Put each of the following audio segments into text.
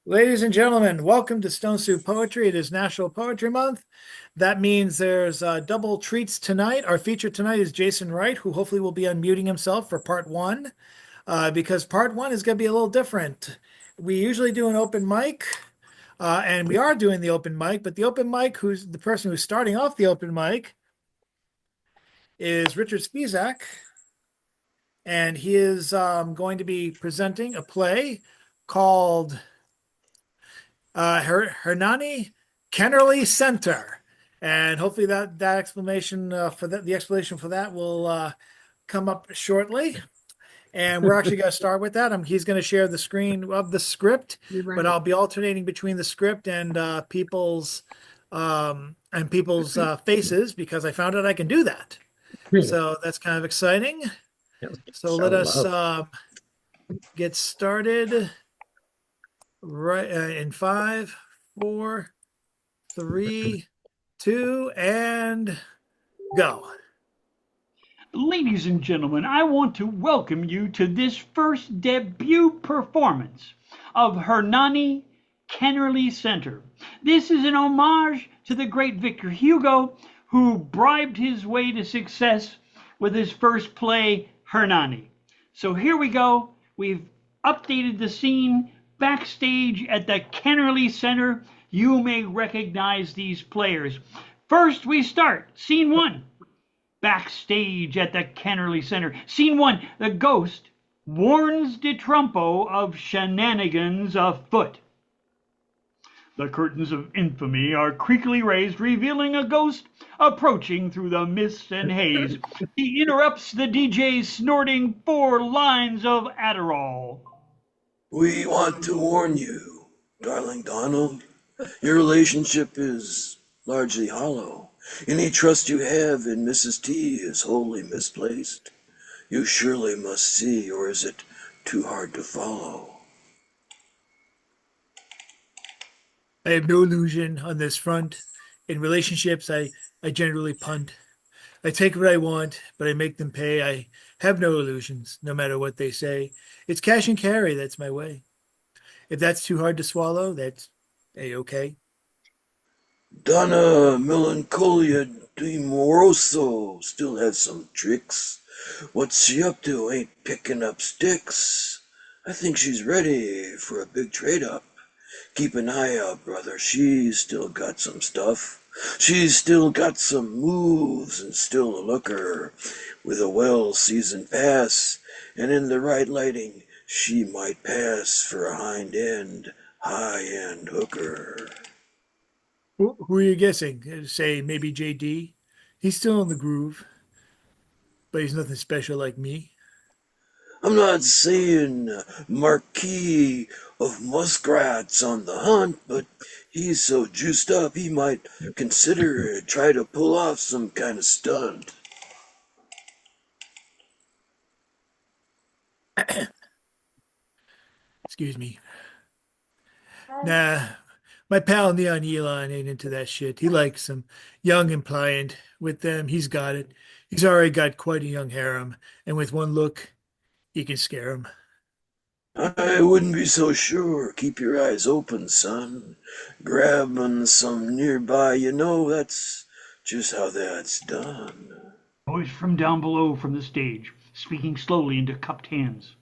Ladies and gentlemen, welcome to Stone Soup Poetry. It is National Poetry Month. That means there's double treats tonight. Our feature tonight is Jason Wright, who hopefully will be unmuting himself for part one, because part one is going to be a little different. We usually do an open mic, and we are doing the open mic, but the open mic, who's the person who's starting off the open mic, is Richard Spizak, and he is going to be presenting a play called Hernani Kennerly Center, and hopefully that explanation for that the explanation for that will come up shortly. And we're actually going to start with that. He's going to share the screen of the script, but I'll be alternating between the script and people's faces because I found out I can do that. So that's kind of exciting. So let us get started right in 5, 4, 3, 2, and go. Ladies and gentlemen, I want to welcome you to this first debut performance of Hernani Kennerly Center. This is an homage to the great Victor Hugo, who bribed his way to success with his first play, Hernani. So here we go. We've updated the scene backstage at the Kennerly Center. You may recognize these players. First, we start scene one. Backstage at the Kennerly Center. Scene one, the ghost warns de Trumpo of shenanigans afoot. The curtains of infamy are creakily raised, revealing a ghost approaching through the mist and haze. He interrupts the DJ, snorting 4 lines of Adderall. We want to warn you, darling Donald, your relationship is largely hollow. Any trust you have in Mrs. T is wholly misplaced. You surely must see, or is it too hard to follow? I have no illusion on this front. In relationships, I generally punt. I take what I want, but I make them pay. I have no illusions, no matter what they say. It's cash and carry, that's my way. If that's too hard to swallow, that's A-okay. Donna Melancholia de Moroso still has some tricks. What's she up to? Ain't picking up sticks. I think she's ready for a big trade-up. Keep an eye out, brother. She's still got some stuff. She's still got some moves and still a looker with a well-seasoned pass. And in the right lighting, she might pass for a high-end hooker. Who are you guessing? Say maybe JD? He's still in the groove, but he's nothing special like me. I'm not saying Marquis of Muskrat's on the hunt, but he's so juiced up he might consider try to pull off some kind of stunt. Excuse me. Nah, my pal Neon Elon ain't into that shit. He likes them young and pliant. With them, he's got it. He's already got quite a young harem, and with one look, you can scare him. I wouldn't be so sure. Keep your eyes open, son. Grabbing some nearby, that's just how that's done. Voice from down below from the stage, speaking slowly into cupped hands.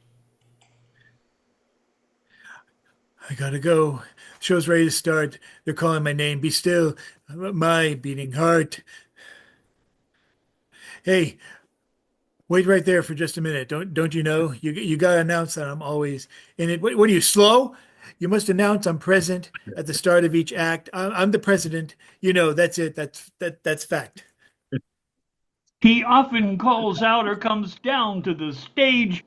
I gotta go. Show's ready to start. They're calling my name. Be still. My beating heart. Hey, wait right there for just a minute. Don't you know? You gotta announce that I'm always in it. What are you, slow? You must announce I'm present at the start of each act. I'm the president. That's it. That's fact. He often calls out or comes down to the stage.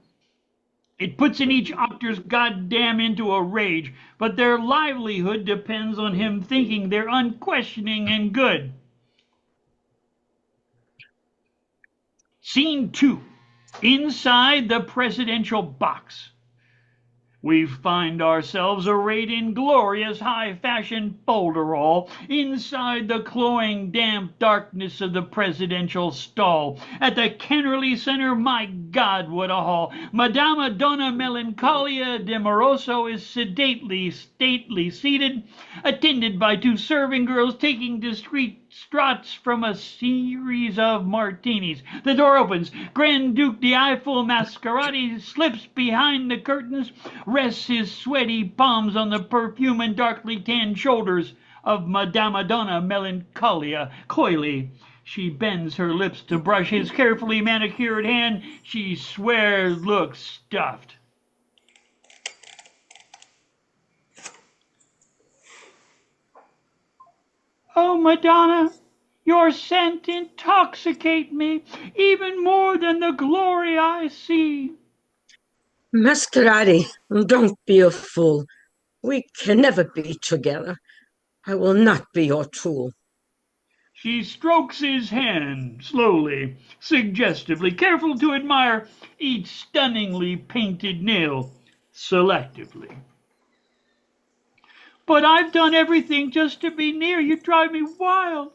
It puts in each actor's goddamn into a rage, but their livelihood depends on him thinking they're unquestioning and good. Scene 2. Inside the presidential box. We find ourselves arrayed in glorious high-fashion folderol inside the cloying damp darkness of the presidential stall. At the Kennerly Center, my God, what a hall! Madama Donna Melancolia de Moroso is stately seated, attended by two serving girls taking discreet struts from a series of martinis. The door opens. Grand Duke de Eiffel Mascarati slips behind the curtains, rests his sweaty palms on the perfume and darkly tanned shoulders of Madama Donna Melancolia. Coyly, she bends her lips to brush his carefully manicured hand. She swears looks stuffed. Oh, Madonna, your scent intoxicate me even more than the glory I see. Mascarati, don't be a fool. We can never be together. I will not be your tool. She strokes his hand slowly, suggestively, careful to admire each stunningly painted nail selectively. But I've done everything just to be near. You drive me wild.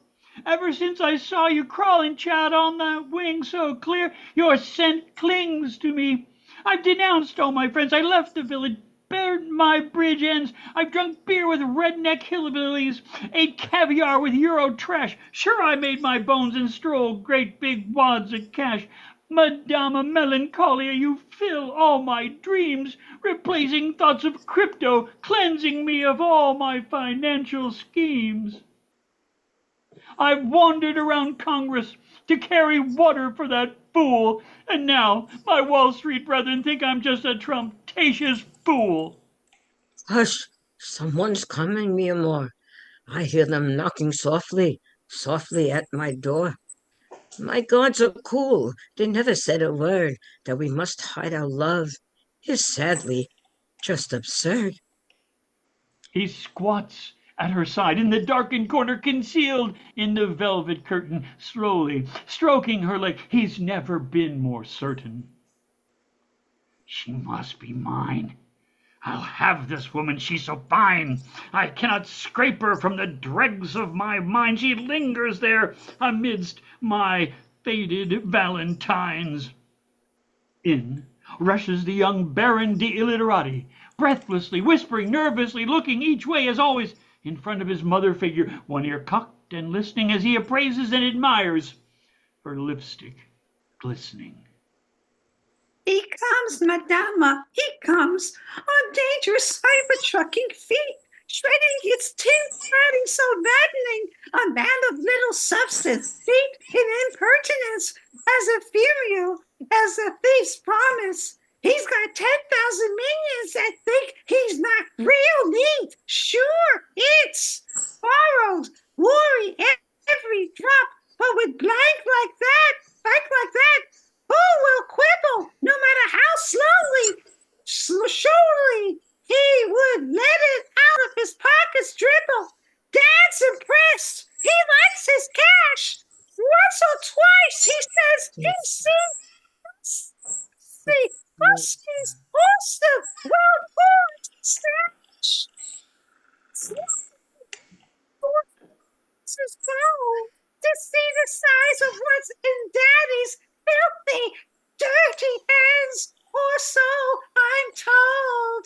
Ever since I saw you crawling, Chad, on that wing so clear, your scent clings to me. I've denounced all my friends. I left the village, burned my bridge ends. I've drunk beer with redneck hillbillies, ate caviar with Euro trash. Sure, I made my bones and strolled great big wads of cash. Madama Melancholia, you fill all my dreams, replacing thoughts of crypto, cleansing me of all my financial schemes. I've wandered around Congress to carry water for that fool, and now my Wall Street brethren think I'm just a trumptatious fool. Hush, someone's coming, mi amor. I hear them knocking softly, softly at my door. My gods are cool. They never said a word that we must hide our love. Is sadly just absurd. He squats at her side in the darkened corner, concealed in the velvet curtain, slowly stroking her leg. He's never been more certain. She must be mine. I'll have this woman, she's so fine. I cannot scrape her from the dregs of my mind. She lingers there amidst my faded valentines. In rushes the young Baron de Illiterati, breathlessly, whispering, nervously, looking each way as always in front of his mother figure, one ear cocked and listening as he appraises and admires her lipstick glistening. He comes, Madama, he comes, on dangerous cyber-trucking feet, shredding its tin-cladding so maddening, a man of little substance, feet in impertinence, as ethereal as a thief's promise. He's got 10,000 minions that think he's not real neat. Sure, it's borrowed, worry every drop, but with blank like that, who will quibble, no matter how surely he would let it out of his pockets dribble. Dad's impressed. He likes his cash. Once or twice he says he's seen the Huskies also well poured stash. Is gold to see the size of what's in Daddy's filthy, dirty hands, or so I'm told.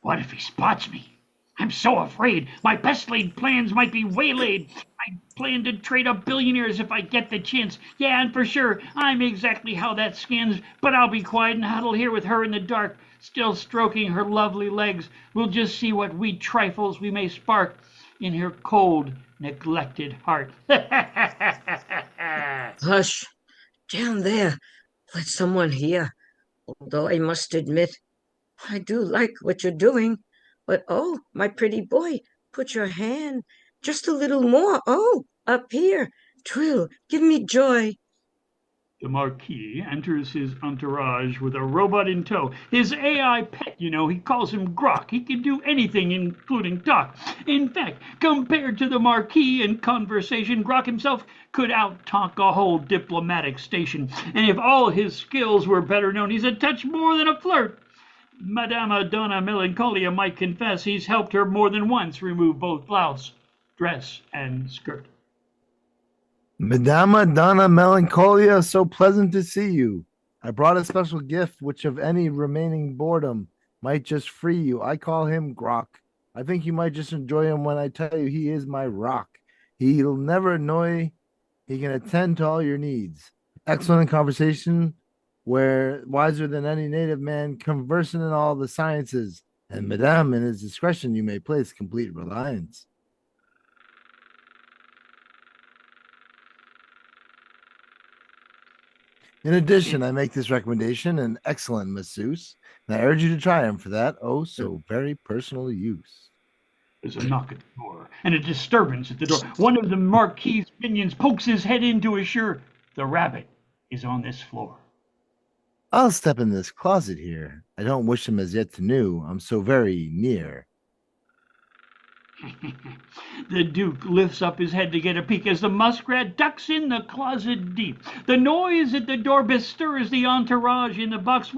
What if he spots me? I'm so afraid my best laid plans might be waylaid. I plan to trade up billionaires if I get the chance. Yeah, and for sure, I'm exactly how that scans, but I'll be quiet and huddle here with her in the dark, still stroking her lovely legs. We'll just see what wee trifles we may spark in her cold, neglected heart. Hush, down there. Let someone hear. Although I must admit, I do like what you're doing. But oh, my pretty boy, put your hand just a little more. Oh, up here. Trill, give me joy. The Marquis enters his entourage with a robot in tow. His AI pet, he calls him Grok. He can do anything, including talk. In fact, compared to the Marquis in conversation, Grok himself could out-talk a whole diplomatic station. And if all his skills were better known, he's a touch more than a flirt. Madama Donna Melancholia might confess he's helped her more than once remove both blouse, dress, and skirt. Madama Donna Melancholia, so pleasant to see you. I brought a special gift which of any remaining boredom might just free you. I call him Grok. I think you might just enjoy him when I tell you he is my rock. He'll never annoy. He can attend to all your needs. Excellent conversation, where wiser than any native man, conversant in all the sciences. And Madame, in his discretion, you may place complete reliance. In addition, I make this recommendation an excellent masseuse, and I urge you to try him for that so very personal use. There's a knock at the door, and a disturbance at the door. One of the Marquis's minions pokes his head in to assure the rabbit is on this floor. I'll step in this closet here. I don't wish him as yet to know I'm so very near. The Duke lifts up his head to get a peek as the muskrat ducks in the closet deep. The noise at the door bestirs the entourage in the box.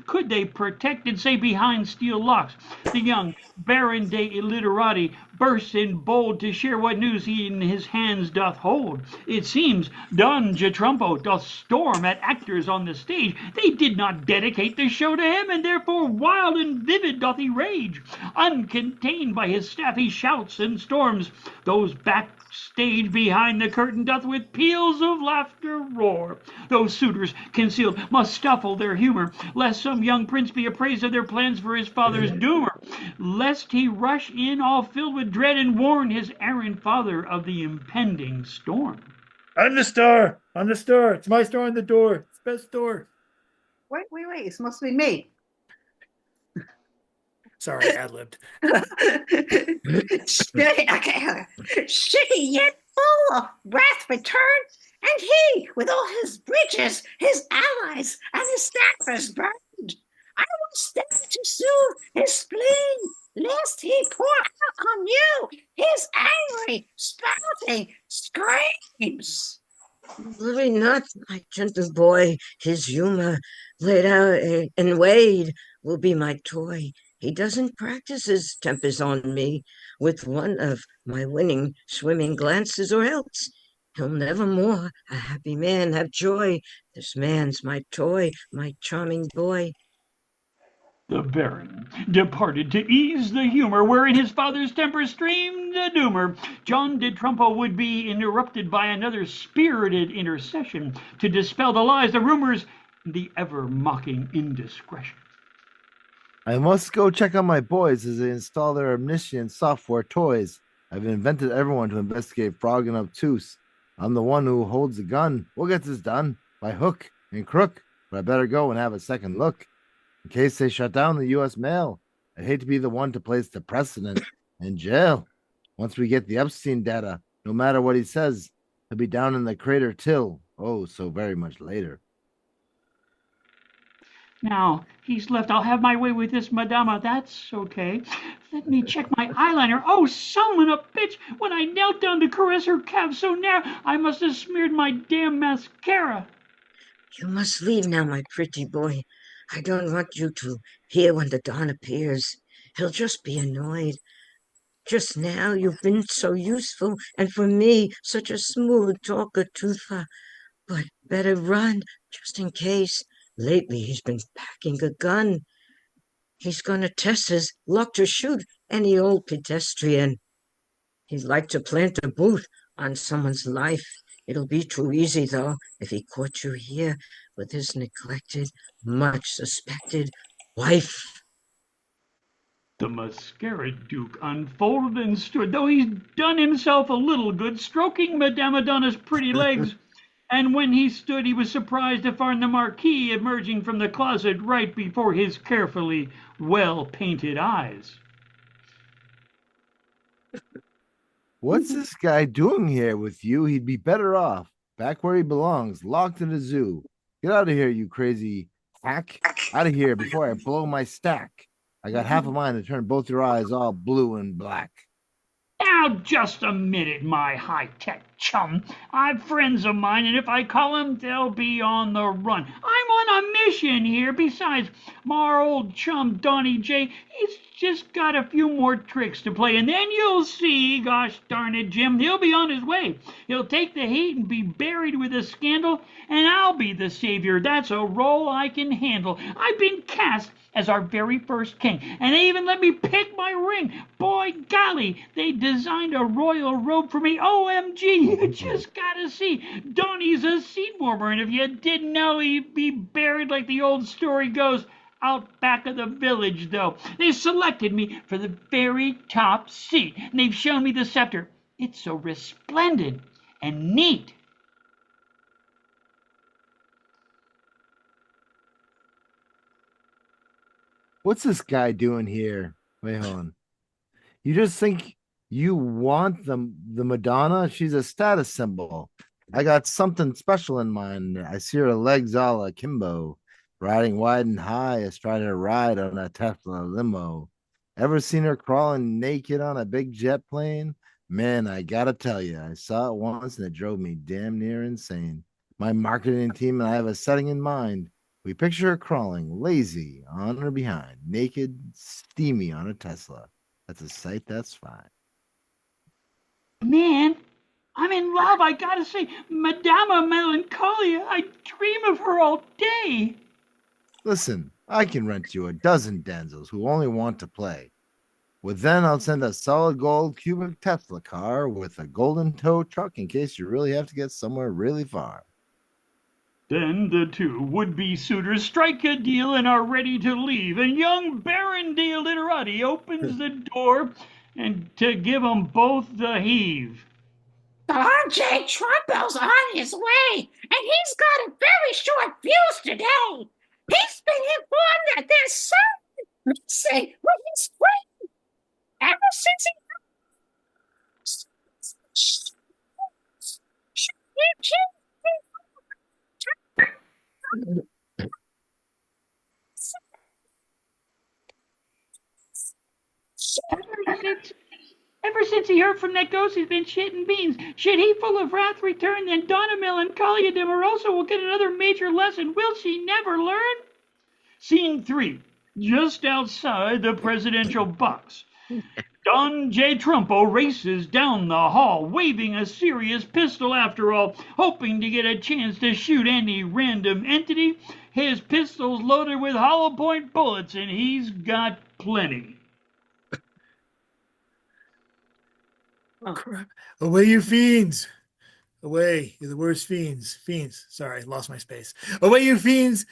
Could they protect and say behind steel locks? The young Baron de Illiterati bursts in bold to share what news he in his hands doth hold. It seems Don Gitrumpo doth storm at actors on the stage. They did not dedicate the show to him, and therefore wild and vivid doth he rage. Uncontained by his staff, he shouts and storms. Those backstage behind the curtain doth with peals of laughter roar. Those suitors concealed must stifle their humor, lest some young prince be appraised of their plans for his father's doomer, lest he rush in all filled with dread and warn his errant father of the impending storm. On the store. It's my store on the door. It's the best door. Wait. It's supposed to be me. Sorry, ad-libbed. She yet full of wrath returned, and he, with all his bridges, his allies, and his staffers burned. I will step to soothe his spleen, lest he pour out on you his angry, spouting screams. Worry not, my gentle boy. His humor laid out and weighed will be my toy. He doesn't practice his tempers on me with one of my winning swimming glances, or else he'll never more a happy man have joy. This man's my toy, my charming boy. The Baron departed to ease the humor wherein his father's temper streamed the doomer. John de Trumpo would be interrupted by another spirited intercession to dispel the lies, the rumors, the ever-mocking indiscretion. I must go check on my boys as they install their omniscient software toys. I've invented everyone to investigate Frog and Obtuse. I'm the one who holds the gun. We'll get this done by hook and crook, but I better go and have a second look in case they shut down the U.S. mail. I'd hate to be the one to place the precedent in jail. Once we get the Epstein data, no matter what he says, he'll be down in the crater till, so very much later. Now, he's left. I'll have my way with this, Madama. That's okay. Let me check my eyeliner. Oh, son of a bitch! When I knelt down to caress her calf so near, I must have smeared my damn mascara. You must leave now, my pretty boy. I don't want you to hear when the Don appears. He'll just be annoyed. Just now you've been so useful, and for me such a smooth talker, Tootha. But better run, just in case. Lately he's been packing a gun. He's going to test his luck to shoot any old pedestrian. He'd like to plant a boot on someone's life. It'll be too easy, though, if he caught you here with his neglected, much suspected wife. The Mascara Duke unfolded and stood, though he's done himself a little good, stroking Madame Donna's pretty legs. And when he stood, he was surprised to find the Marquis emerging from the closet right before his carefully well-painted eyes. What's this guy doing here with you? He'd be better off back where he belongs, locked in the zoo. Get out of here, you crazy hack. Out of here before I blow my stack. I got half a mind to turn both your eyes all blue and black. Now, just a minute, my high-tech chum. I've friends of mine, and if I call them, they'll be on the run. I'm on a mission here. Besides, my old chum, Donnie J, he's just got a few more tricks to play, and then you'll see, gosh darn it, Jim, he'll be on his way. He'll take the heat and be buried with a scandal, and I'll be the savior. That's a role I can handle. I've been cast as our very first king, and they even let me pick my ring. Boy golly, they designed a royal robe for me. OMG, you just gotta see. Donnie's a seat warmer, and if you didn't know, he'd be buried like the old story goes, out back of the village, though. They selected me for the very top seat, and they've shown me the scepter. It's so resplendent and neat. What's this guy doing here? Wait, hold on. You just think you want the Madonna? She's a status symbol. I got something special in mind. I see her legs all akimbo, riding wide and high, astride her ride on a Tesla limo. Ever seen her crawling naked on a big jet plane? Man, I gotta tell you, I saw it once and it drove me damn near insane. My marketing team and I have a setting in mind. We picture her crawling, lazy, on her behind, naked, steamy on a Tesla. That's a sight that's fine. Man, I'm in love, I gotta say. Madama Melancholia, I dream of her all day. Listen, I can rent you a dozen damsels who only want to play. With then, I'll send a solid gold cubic Tesla car with a golden tow truck in case you really have to get somewhere really far. Then the two would-be suitors strike a deal and are ready to leave, and young Baron de Literati opens the door and to give 'em both the heave. R.J. Trumbo's on his way, and he's got a very short fuse today. He's been informed that there's something missing with his brain ever since Ever since he heard from that ghost, he's been shitting beans. Should he, full of wrath, return, then Donna Melancholia de Moroso will get another major lesson. Will she never learn? Scene 3. Just outside the presidential box. Don J. Trumpo races down the hall, waving a serious pistol after all, hoping to get a chance to shoot any random entity. His pistol's loaded with hollow point bullets, and he's got plenty. Oh, crap. Away, you fiends. Away. You're the worst fiends. Fiends. Sorry, lost my space. Away, you fiends.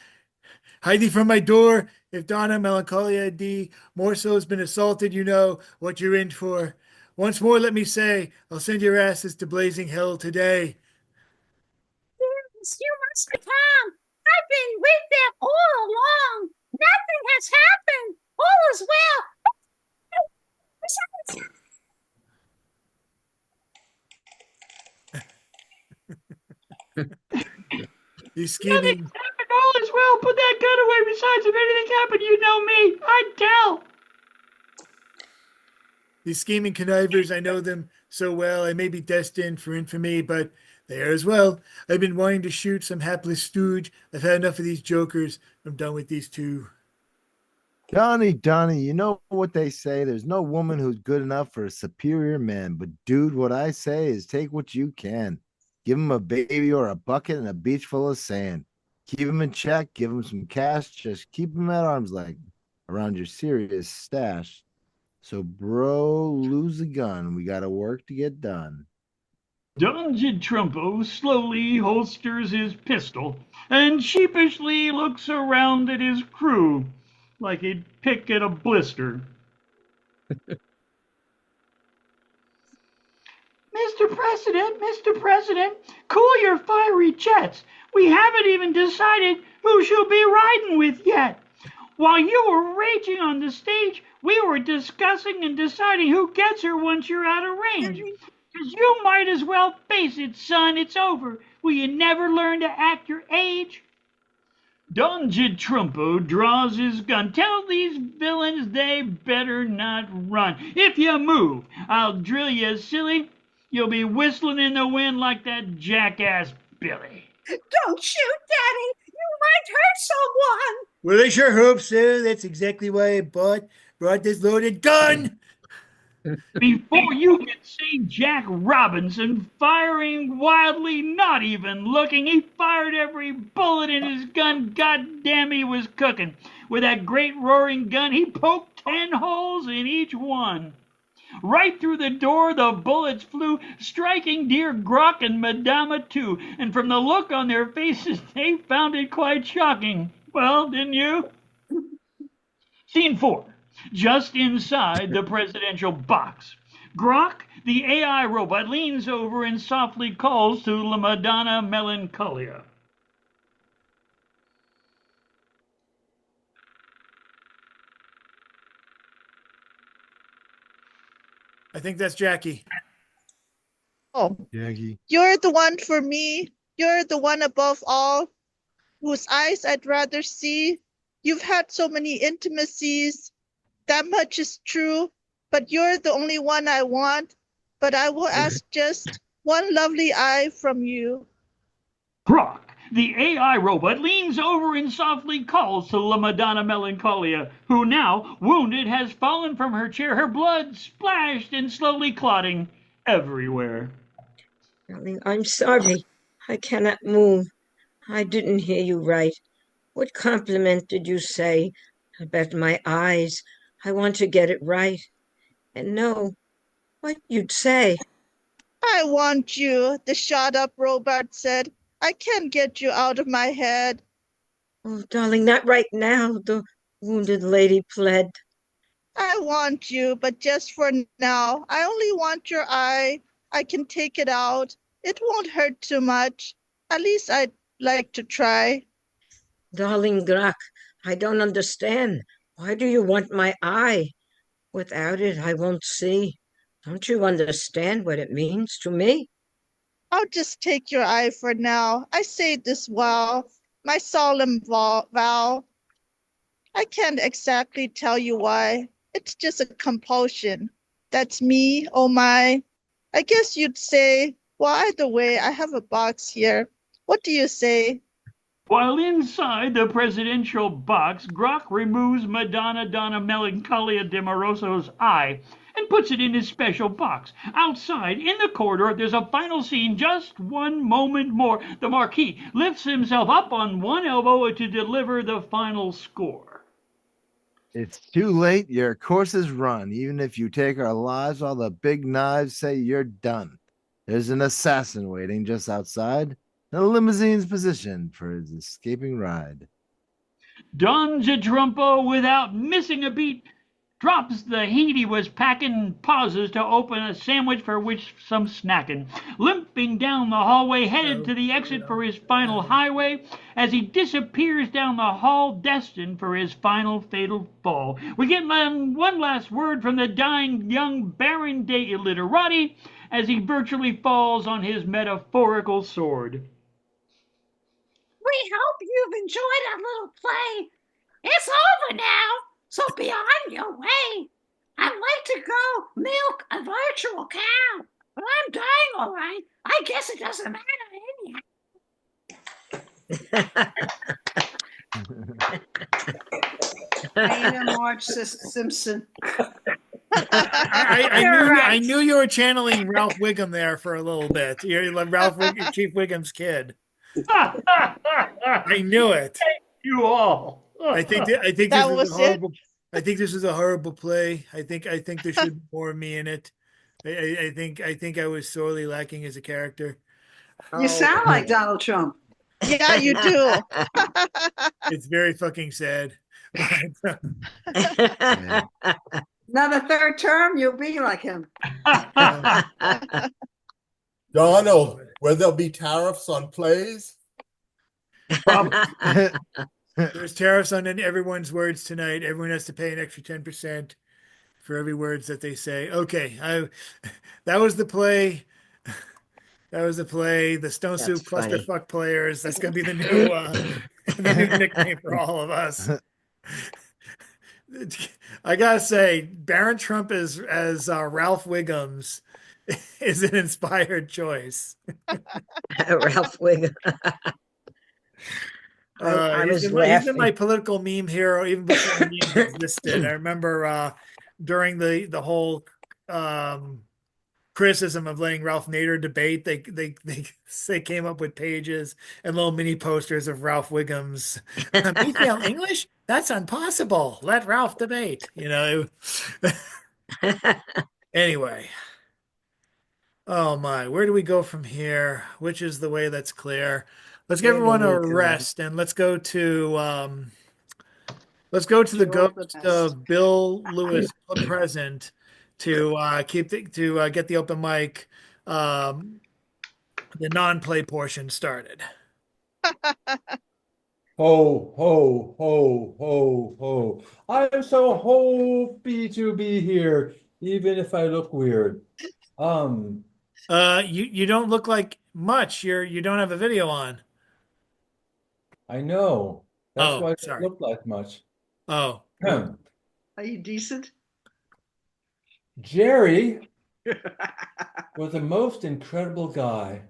Hide thee from my door. If Donna Melancholia D. Morso has been assaulted, you know what you're in for. Once more, let me say, I'll send your asses to blazing hell today. Yes, you must be calm. I've been with them all along. Nothing has happened. All is well. He's scheming. Nothing happened, all is well. Put that gun away. Besides, if anything happened, you know me. I'd tell. These scheming connivers, I know them so well. I may be destined for infamy, but they are as well. I've been wanting to shoot some hapless stooge. I've had enough of these jokers. I'm done with these two. Donnie, you know what they say? There's no woman who's good enough for a superior man. But dude, what I say is take what you can. Give him a baby or a bucket and a beach full of sand. Keep him in check. Give him some cash. Just keep him at arm's length around your serious stash. So, bro, lose the gun. We got to work to get done. Don J. Trumpo slowly holsters his pistol and sheepishly looks around at his crew like he'd pick at a blister. Mr. President, cool your fiery jets. We haven't even decided who she'll be riding with yet. While you were raging on the stage, we were discussing and deciding who gets her once you're out of range. 'Cause you might as well face it, son. It's over. Will you never learn to act your age? Don Trumpo draws his gun. Tell these villains they better not run. If you move, I'll drill you silly. You'll be whistling in the wind like that jackass Billy. Don't shoot, Daddy. You might hurt someone. Well, I sure hope so. That's exactly why I brought this loaded gun. Before you can see Jack Robinson firing wildly, not even looking, he fired every bullet in his gun. God damn, he was cooking. With that great roaring gun, he poked 10 holes in each one. Right through the door the bullets flew, striking dear Grok and Madama too, and from the look on their faces they found it quite shocking. Well, didn't you? Scene 4. Just inside the presidential box. Grok, the AI robot, leans over and softly calls to La Madonna Melancholia. I think that's Jackie. Oh, Jackie. you're the one for me. You're the one above all, whose eyes I'd rather see. You've had so many intimacies. That much is true, but you're the only one I want. But I will ask just one lovely eye from you. Grok, the AI robot, leans over and softly calls to La Madonna Melancholia, who now, wounded, has fallen from her chair, her blood splashed and slowly clotting everywhere. Darling, I'm sorry. I cannot move. I didn't hear you right. What compliment did you say about my eyes? I want to get it right and know what you'd say. I want you, the shot up robot said. I can't get you out of my head. Oh, darling, not right now, the wounded lady pled. I want you, but just for now. I only want your eye. I can take it out. It won't hurt too much. At least I'd like to try. Darling Grok, I don't understand. Why do you want my eye? Without it, I won't see. Don't you understand what it means to me? I'll just take your eye for now. I say this vow, my solemn vow. I can't exactly tell you why. It's just a compulsion. That's me, oh my. I guess you'd say, well, either way, I have a box here. What do you say? While inside the presidential box, Grok removes Madonna Donna Melancholia de Moroso's eye and puts it in his special box. Outside, in the corridor, there's a final scene, just one moment more. The Marquis lifts himself up on one elbow to deliver the final score. It's too late. Your course is run. Even if you take our lives, all the big knives say you're done. There's an assassin waiting just outside. The limousine's positioned for his escaping ride. Don Trumpo, without missing a beat, drops the heat he was packing and pauses to open a sandwich for which some snacking. Limping down the hallway, headed to the exit for his final highway, as he disappears down the hall, destined for his final fatal fall. We get one last word from the dying young Baron de Illiterati as he virtually falls on his metaphorical sword. We hope you've enjoyed our little play. It's over now, so be on your way. I'd like to go milk a virtual cow, but I'm dying all right. I guess it doesn't matter anyhow. Dana March Simpson. I knew you were channeling Ralph Wiggum there for a little bit. You're like Chief Wiggum's kid. I knew it. Thank you all. I think this That is was a horrible. I think this is a horrible play. I think there should be more of me in it. I think I was sorely lacking as a character. You sound like Donald Trump. Yeah, you do. It's very fucking sad. Another third term, you'll be like him. Donald, will there be tariffs on plays? There's tariffs on everyone's words tonight. Everyone has to pay an extra 10% for every words that they say. Okay, I that was the play. That was the play. The Stone That's Soup funny. Clusterfuck Players. That's gonna be the new the new nickname for all of us. I gotta say, Baron Trump as Ralph Wiggums is an inspired choice. Ralph Wiggum. I was He's been my laughing. political meme hero even before memes existed. I remember during the whole um, criticism of letting Ralph Nader debate, they came up with pages and little mini posters of Ralph Wiggums. Me fail English? That's impossible. Let Ralph debate. Anyway. Oh my, where do we go from here? Which is the way that's clear? Let's give Where do everyone we a go? rest and let's go to the You're all the ghost best. of Bill Lewis present to get the open mic um, the non-play portion started. Ho, ho, ho, ho, ho. I'm so happy to be here, even if I look weird. Um, You don't look like much. You don't have a video on. I know. That's Oh, why I don't sorry. look like much. Oh, Are you decent? Jerry was the most incredible guy.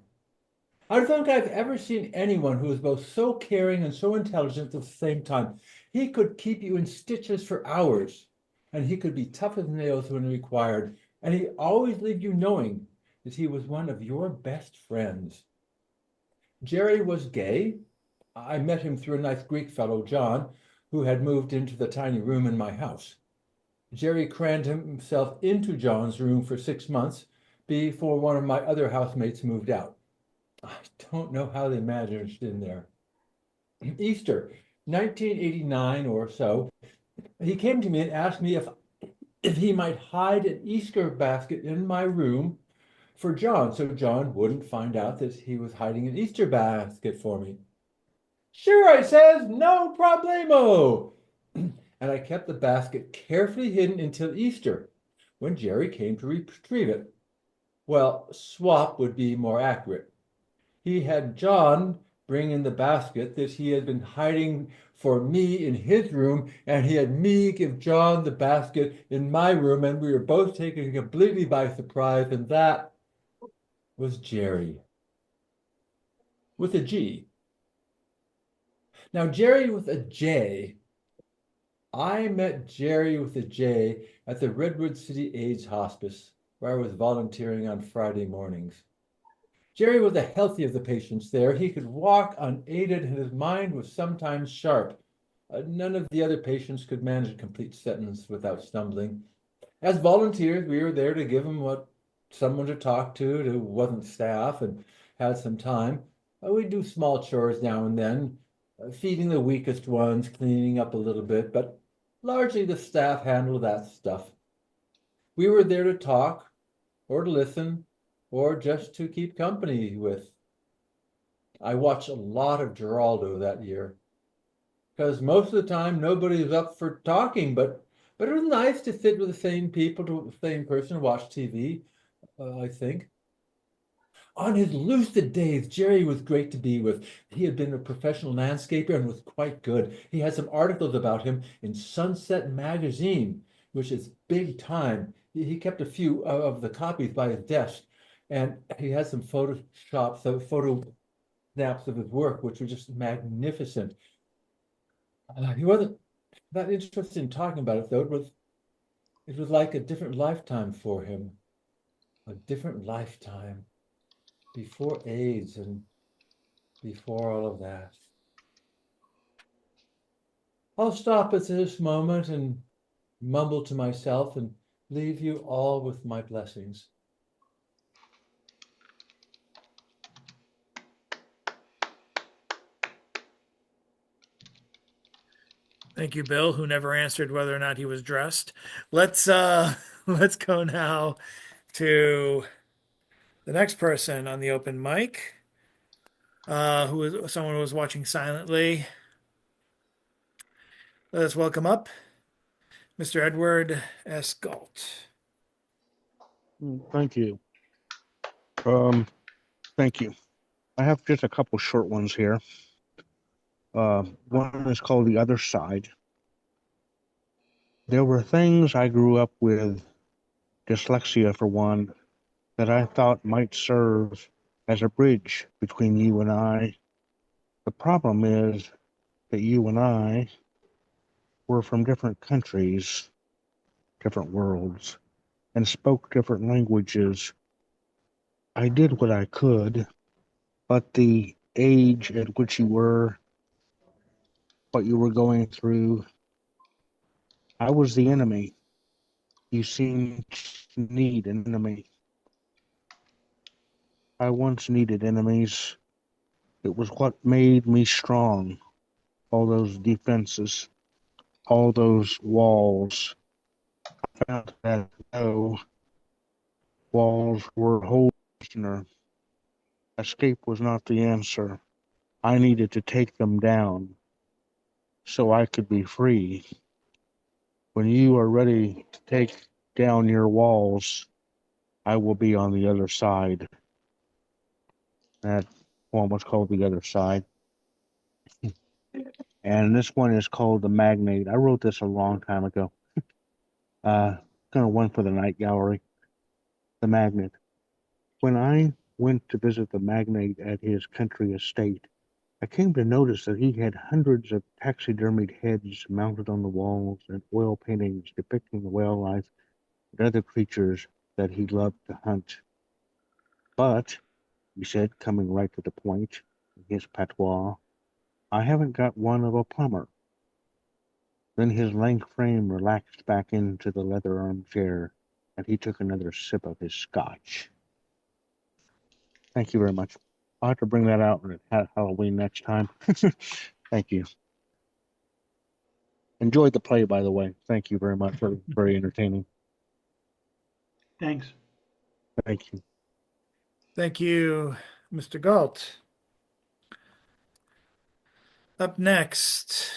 I don't think I've ever seen anyone who was both so caring and so intelligent at the same time. He could keep you in stitches for hours, and he could be tough as nails when required, and he always leave you knowing that he was one of your best friends. Jerry was gay. I met him through a nice Greek fellow, John, who had moved into the tiny room in my house. Jerry crammed himself into John's room for 6 months before one of my other housemates moved out. I don't know how they managed in there. Easter, 1989 or so, he came to me and asked me if he might hide an Easter basket in my room for John, so John wouldn't find out that he was hiding an Easter basket for me. Sure, I says, no problemo. And I kept the basket carefully hidden until Easter, when Jerry came to retrieve it. Well, swap would be more accurate. He had John bring in the basket that he had been hiding for me in his room, and he had me give John the basket in my room, and we were both taken completely by surprise, and that was Jerry with a G. Now, Jerry with a J, I met Jerry with a J at the Redwood City AIDS Hospice, where I was volunteering on Friday mornings. Jerry was the healthy of the patients there. He could walk unaided, and his mind was sometimes sharp. None of the other patients could manage a complete sentence without stumbling. As volunteers, we were there to give him someone to talk to who wasn't staff and had some time. We'd do small chores now and then, feeding the weakest ones, cleaning up a little bit, but largely the staff handled that stuff. We were there to talk or to listen or just to keep company with. I watched a lot of Geraldo that year because most of the time nobody was up for talking, but it was nice to sit with the same people, to the same person, watch TV, I think. On his lucid days, Jerry was great to be with. He had been a professional landscaper and was quite good. He had some articles about him in Sunset Magazine, which is big time. He kept a few of the copies by his desk, and he had some photoshops, photo snaps of his work, which were just magnificent. He wasn't that interested in talking about it, though. It was like a different lifetime for him, a different lifetime before AIDS and before all of that. I'll stop at this moment and mumble to myself and leave you all with my blessings. thank you, Bill, who never answered whether or not he was dressed. Let's let's go now to the next person on the open mic, who is someone who was watching silently. Let us welcome up Mr. Edward S. Galt. Thank you. Um, Thank you. I have just a couple short ones here. One is called The Other Side. There were things I grew up with, dyslexia for one, that I thought might serve as a bridge between you and I. The problem is that you and I were from different countries, different worlds, and spoke different languages. I did what I could, but the age at which you were, what you were going through, I was the enemy. You seemed to need an enemy. I once needed enemies. It was what made me strong. All those defenses, all those walls. I found that no walls were holding me prisoner. Escape was not the answer. I needed to take them down so I could be free. When you are ready to take down your walls, I will be on the other side. That poem was called The Other Side. And this one is called The Magnate. I wrote this a long time ago. Gonna one for the night gallery. The Magnate. When I went to visit the magnate at his country estate, I came to notice that he had hundreds of taxidermied heads mounted on the walls and oil paintings depicting the whale life and other creatures that he loved to hunt. But, he said, coming right to the point in his patois, I haven't got one of a plumber. Then his lank frame relaxed back into the leather armchair, and he took another sip of his scotch. Thank you very much. I'll have to bring that out at Halloween next time. Thank you. Enjoyed the play, by the way. Thank you very much. Very entertaining. Thanks. Thank you. Thank you, Mr. Galt. Up next,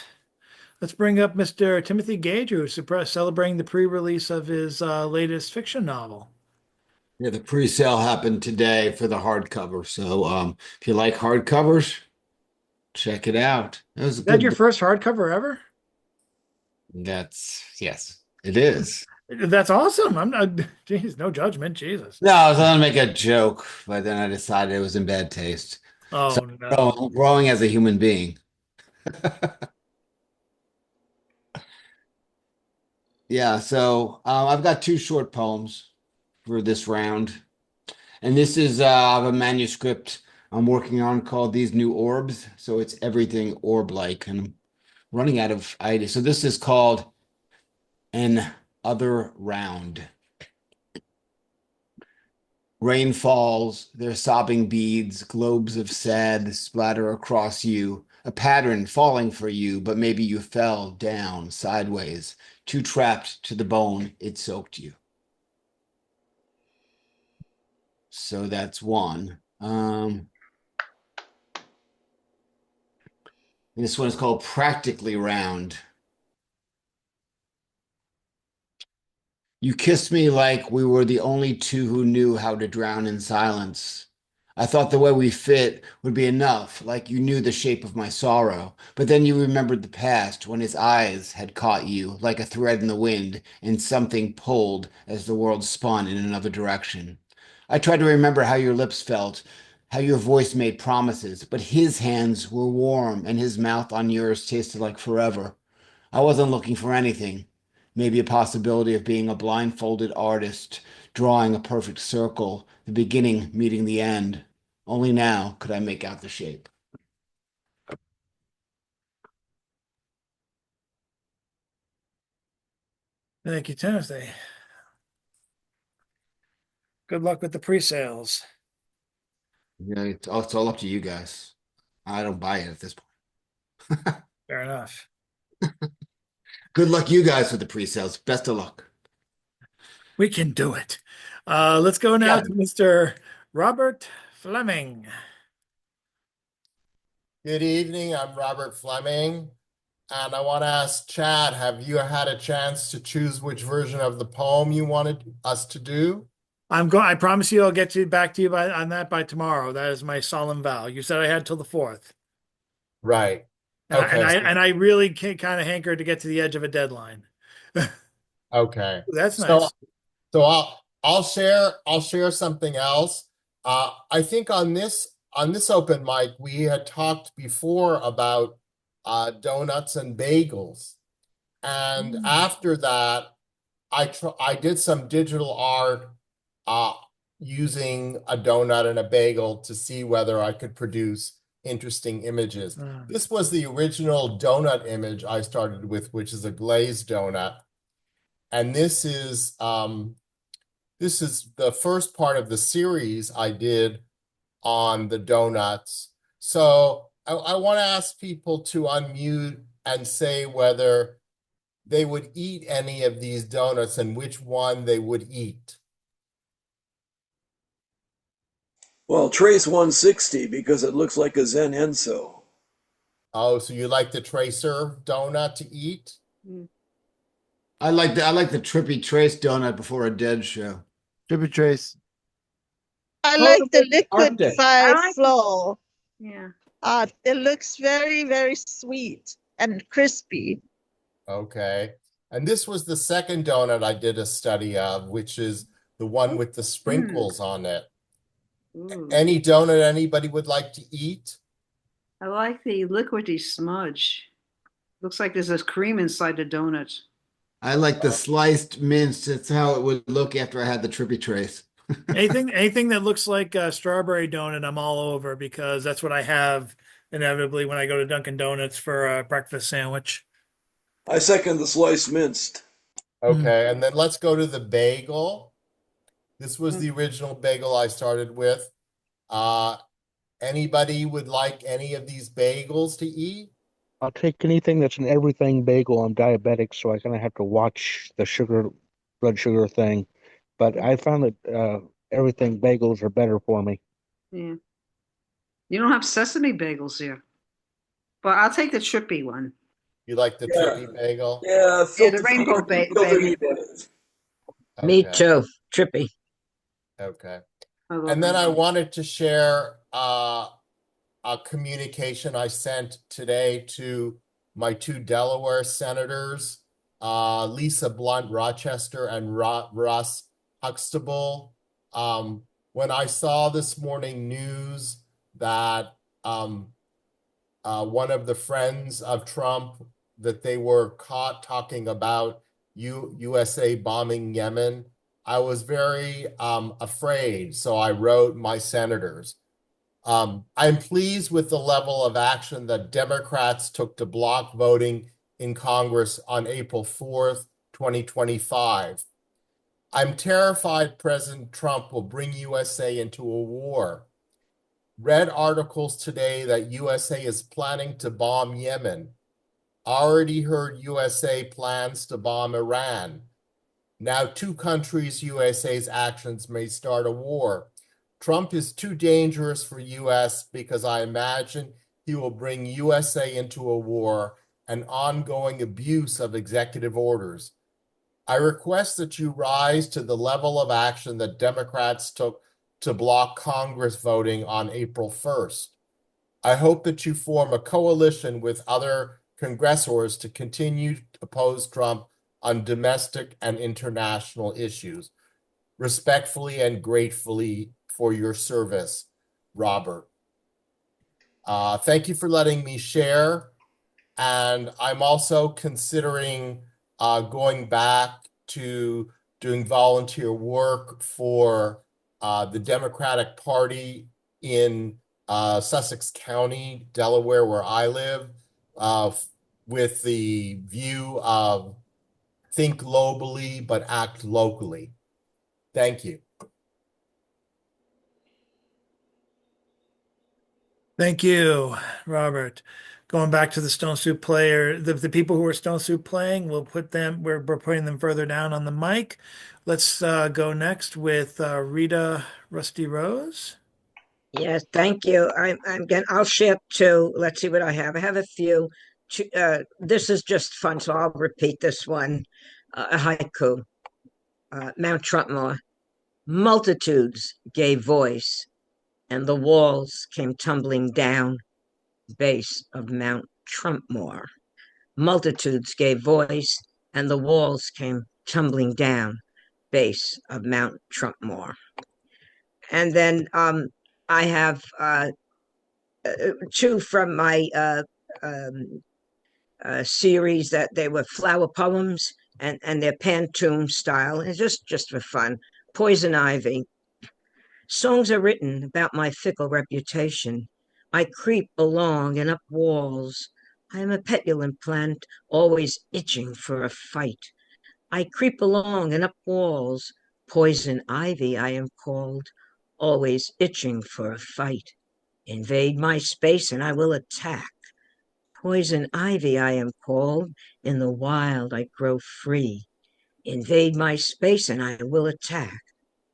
let's bring up Mr. Timothy Gage, who's celebrating the pre-release of his latest fiction novel. Yeah, the pre-sale happened today for the hardcover. So if you like hardcovers, check it out. It was a Is that good your book. first hardcover ever? Yes, it is. That's awesome. I'm not, geez, no judgment, Jesus. No, I was going to make a joke, but then I decided it was in bad taste. So Oh, no. growing as a human being. Yeah, so I've got two short poems for this round. And this is a manuscript I'm working on called These New Orbs. So it's everything orb-like, and I'm running out of ideas. So this is called An Other Round. Rain falls, their sobbing beads, globes of sad splatter across you, a pattern falling for you, but maybe you fell down sideways, too trapped to the bone it soaked you. So that's one. This one is called Practically Round. You kissed me like we were the only two who knew how to drown in silence. I thought the way we fit would be enough, like you knew the shape of my sorrow. But then you remembered the past when his eyes had caught you like a thread in the wind and something pulled as the world spun in another direction. I tried to remember how your lips felt, how your voice made promises, but his hands were warm and his mouth on yours tasted like forever. I wasn't looking for anything. Maybe a possibility of being a blindfolded artist, drawing a perfect circle, the beginning meeting the end. Only now could I make out the shape. Thank you, Timothy. Good luck with the pre-sales. Yeah, it's all up to you guys. I don't buy it at this point. Fair enough. Good luck, you guys, with the pre-sales. Best of luck. We can do it. Let's go now Yeah. to Mr. Robert Fleming. Good evening. I'm Robert Fleming. And I want to ask Chad, have you had a chance to choose which version of the poem you wanted us to do? I promise you I'll get back to you on that by tomorrow. That is my solemn vow. You said I had till the 4th. Right. And I and Okay. I and I really kind of hanker to get to the edge of a deadline. Okay. That's So nice. so I'll share something else. I think on this open mic we had talked before about donuts and bagels. And after that, I did some digital art uh, using a donut and a bagel to see whether I could produce interesting images. This was the original donut image I started with, which is a glazed donut. And this is the first part of the series I did on the donuts. So I want to ask people to unmute and say whether they would eat any of these donuts and which one they would eat. Well, Trace 160 because it looks like a Zen Enso. Oh, so you like the Tracer donut to eat? I like the Trippy Trace donut before a dead show. Trippy Trace. I like the Totally liquid Arctic. five I like- flow. Yeah. It looks very, very sweet and crispy. Okay. And this was the second donut I did a study of, which is the one with the sprinkles on it. Ooh. Any donut anybody would like to eat? I like the liquidy smudge. Looks like there's a cream inside the donut. I like the sliced mince. That's how it would look after I had the Trippy Trace. Anything that looks like a strawberry donut, I'm all over because that's what I have inevitably when I go to Dunkin' Donuts for a breakfast sandwich. I second the sliced minced. Okay, and then let's go to the bagel. This was the original bagel I started with. Anybody would like any of these bagels to eat? I'll take anything that's an everything bagel. I'm diabetic, so I kind of have to watch the blood sugar thing. But I found that everything bagels are better for me. Yeah. You don't have sesame bagels here. But I'll take the trippy one. You like the Yeah. trippy bagel? Yeah, the rainbow bagel. Me Okay, too. Trippy. okay. I love And then I rainbow. wanted to share a communication I sent today to my two Delaware senators, Lisa Blunt Rochester and Russ Huxtable. When I saw this morning news that one of the friends of Trump, that they were caught talking about USA bombing Yemen, I was very afraid. So I wrote my senators. I'm pleased with the level of action that Democrats took to block voting in Congress on April 4th, 2025. I'm terrified President Trump will bring USA into a war. Read articles today that USA is planning to bomb Yemen. Already heard USA plans to bomb Iran. Now, two countries USA's actions may start a war. Trump is too dangerous for US because I imagine he will bring USA into a war and ongoing abuse of executive orders. I request that you rise to the level of action that Democrats took to block Congress voting on April 1st. I hope that you form a coalition with other congressors to continue to oppose Trump on domestic and international issues. Respectfully and gratefully for your service, Robert. Thank you for letting me share. And I'm also considering going back to doing volunteer work for the Democratic Party in Sussex County, Delaware, where I live, with the view of think globally but act locally. Thank you. Thank you, Robert. Going back to the Stone Soup player, the people who are Stone Soup playing, we're putting them further down on the mic. Let's go next with Rita Rusty Rose. Yes, thank you. I'll share two. Let's see what I have. I have a few. This is just fun, so I'll repeat this one. A haiku. Mount Trumpmore. Multitudes gave voice, and the walls came tumbling down. Base of Mount Trumpmore. Multitudes gave voice, and the walls came tumbling down. Base of Mount Trumpmore. And then I have two from my series that they were flower poems and they're pantoum style. It's just for fun. Poison Ivy. Songs are written about my fickle reputation. I creep along and up walls. I am a petulant plant, always itching for a fight. I creep along and up walls. Poison ivy, I am called, always itching for a fight. Invade my space and I will attack. Poison ivy, I am called. In the wild, I grow free. Invade my space and I will attack.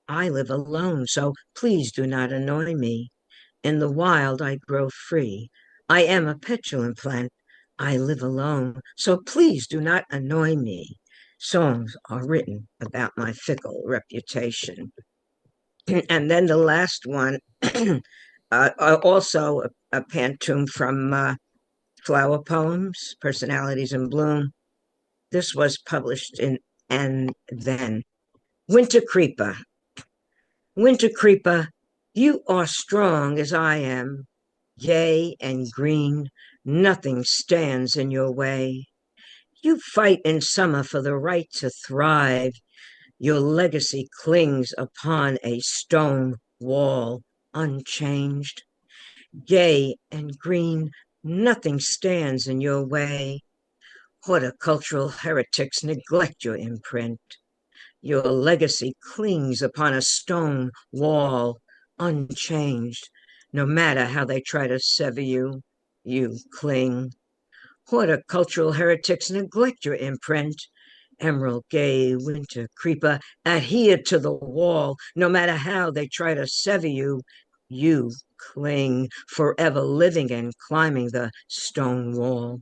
I live alone, so please do not annoy me. In the wild, I grow free. I am a petulant plant. I live alone, so please do not annoy me. Songs are written about my fickle reputation. And then the last one, also a pantoum from Flower Poems, Personalities in Bloom. This was published in And Then. Winter Creeper. Winter Creeper, you are strong as I am, gay and green, nothing stands in your way. You fight in summer for the right to thrive. Your legacy clings upon a stone wall, unchanged. Gay and green, nothing stands in your way. Horticultural heretics neglect your imprint. Your legacy clings upon a stone wall, unchanged. No matter how they try to sever you, you cling. Horticultural heretics neglect your imprint. Emerald gay winter creeper, adhere to the wall. No matter how they try to sever you, you cling, forever living and climbing the stone wall.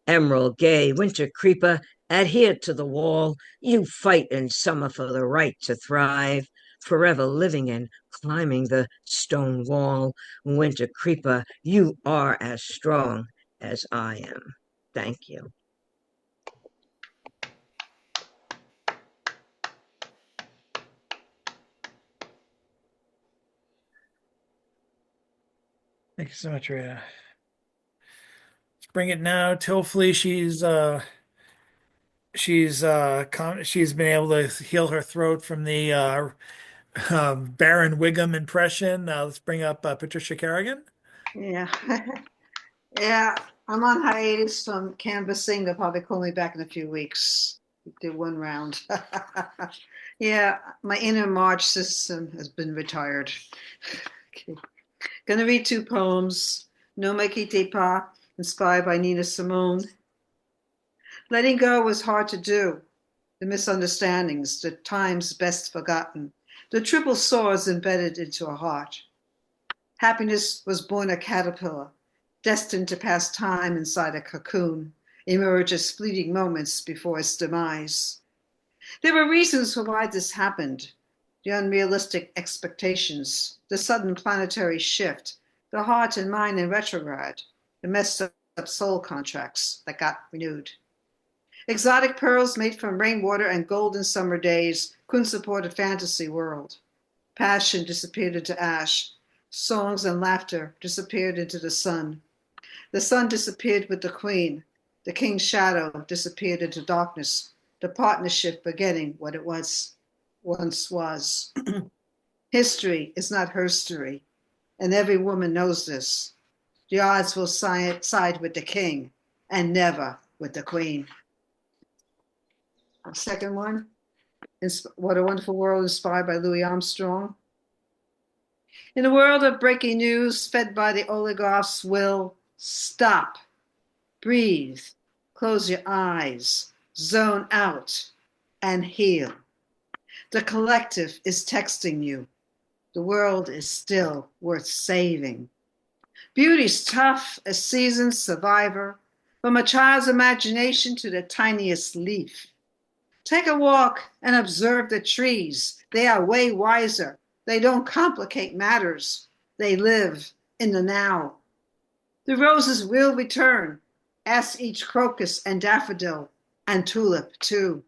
Emerald gay winter creeper, adhere to the wall. You fight in summer for the right to thrive, forever living and climbing the stone wall. Winter creeper, you are as strong as I am. Thank you. Thank you so much, Rita. Let's bring it now to hopefully she's been able to heal her throat from the Baron Wiggum impression. Let's bring up Patricia Kerrigan. Yeah. Yeah, I'm on hiatus from canvassing. They'll probably call me back in a few weeks. Do one round. Yeah, my inner March system has been retired. Okay. Gonna read two poems. No Me Quitte Pas, inspired by Nina Simone. Letting go was hard to do. The misunderstandings, the times best forgotten, the triple swords embedded into a heart. Happiness was born a caterpillar, destined to pass time inside a cocoon, emerge as fleeting moments before its demise. There were reasons for why this happened: the unrealistic expectations, the sudden planetary shift, the heart and mind in retrograde, the messed up soul contracts that got renewed. Exotic pearls made from rainwater and golden summer days couldn't support a fantasy world. Passion disappeared into ash. Songs and laughter disappeared into the sun. The sun disappeared with the queen. The king's shadow disappeared into darkness, the partnership forgetting what it once was. History is not herstory, and every woman knows this. The odds will side with the king and never with the queen. The second one, What a Wonderful World, inspired by Louis Armstrong. In a world of breaking news fed by the oligarchs' will, stop, breathe, close your eyes, zone out, and heal. The collective is texting you. The world is still worth saving. Beauty's tough, a seasoned survivor. from a child's imagination to the tiniest leaf. Take a walk and observe the trees. They are way wiser. They don't complicate matters. They live in the now. The roses will return. Ask each crocus and daffodil and tulip too.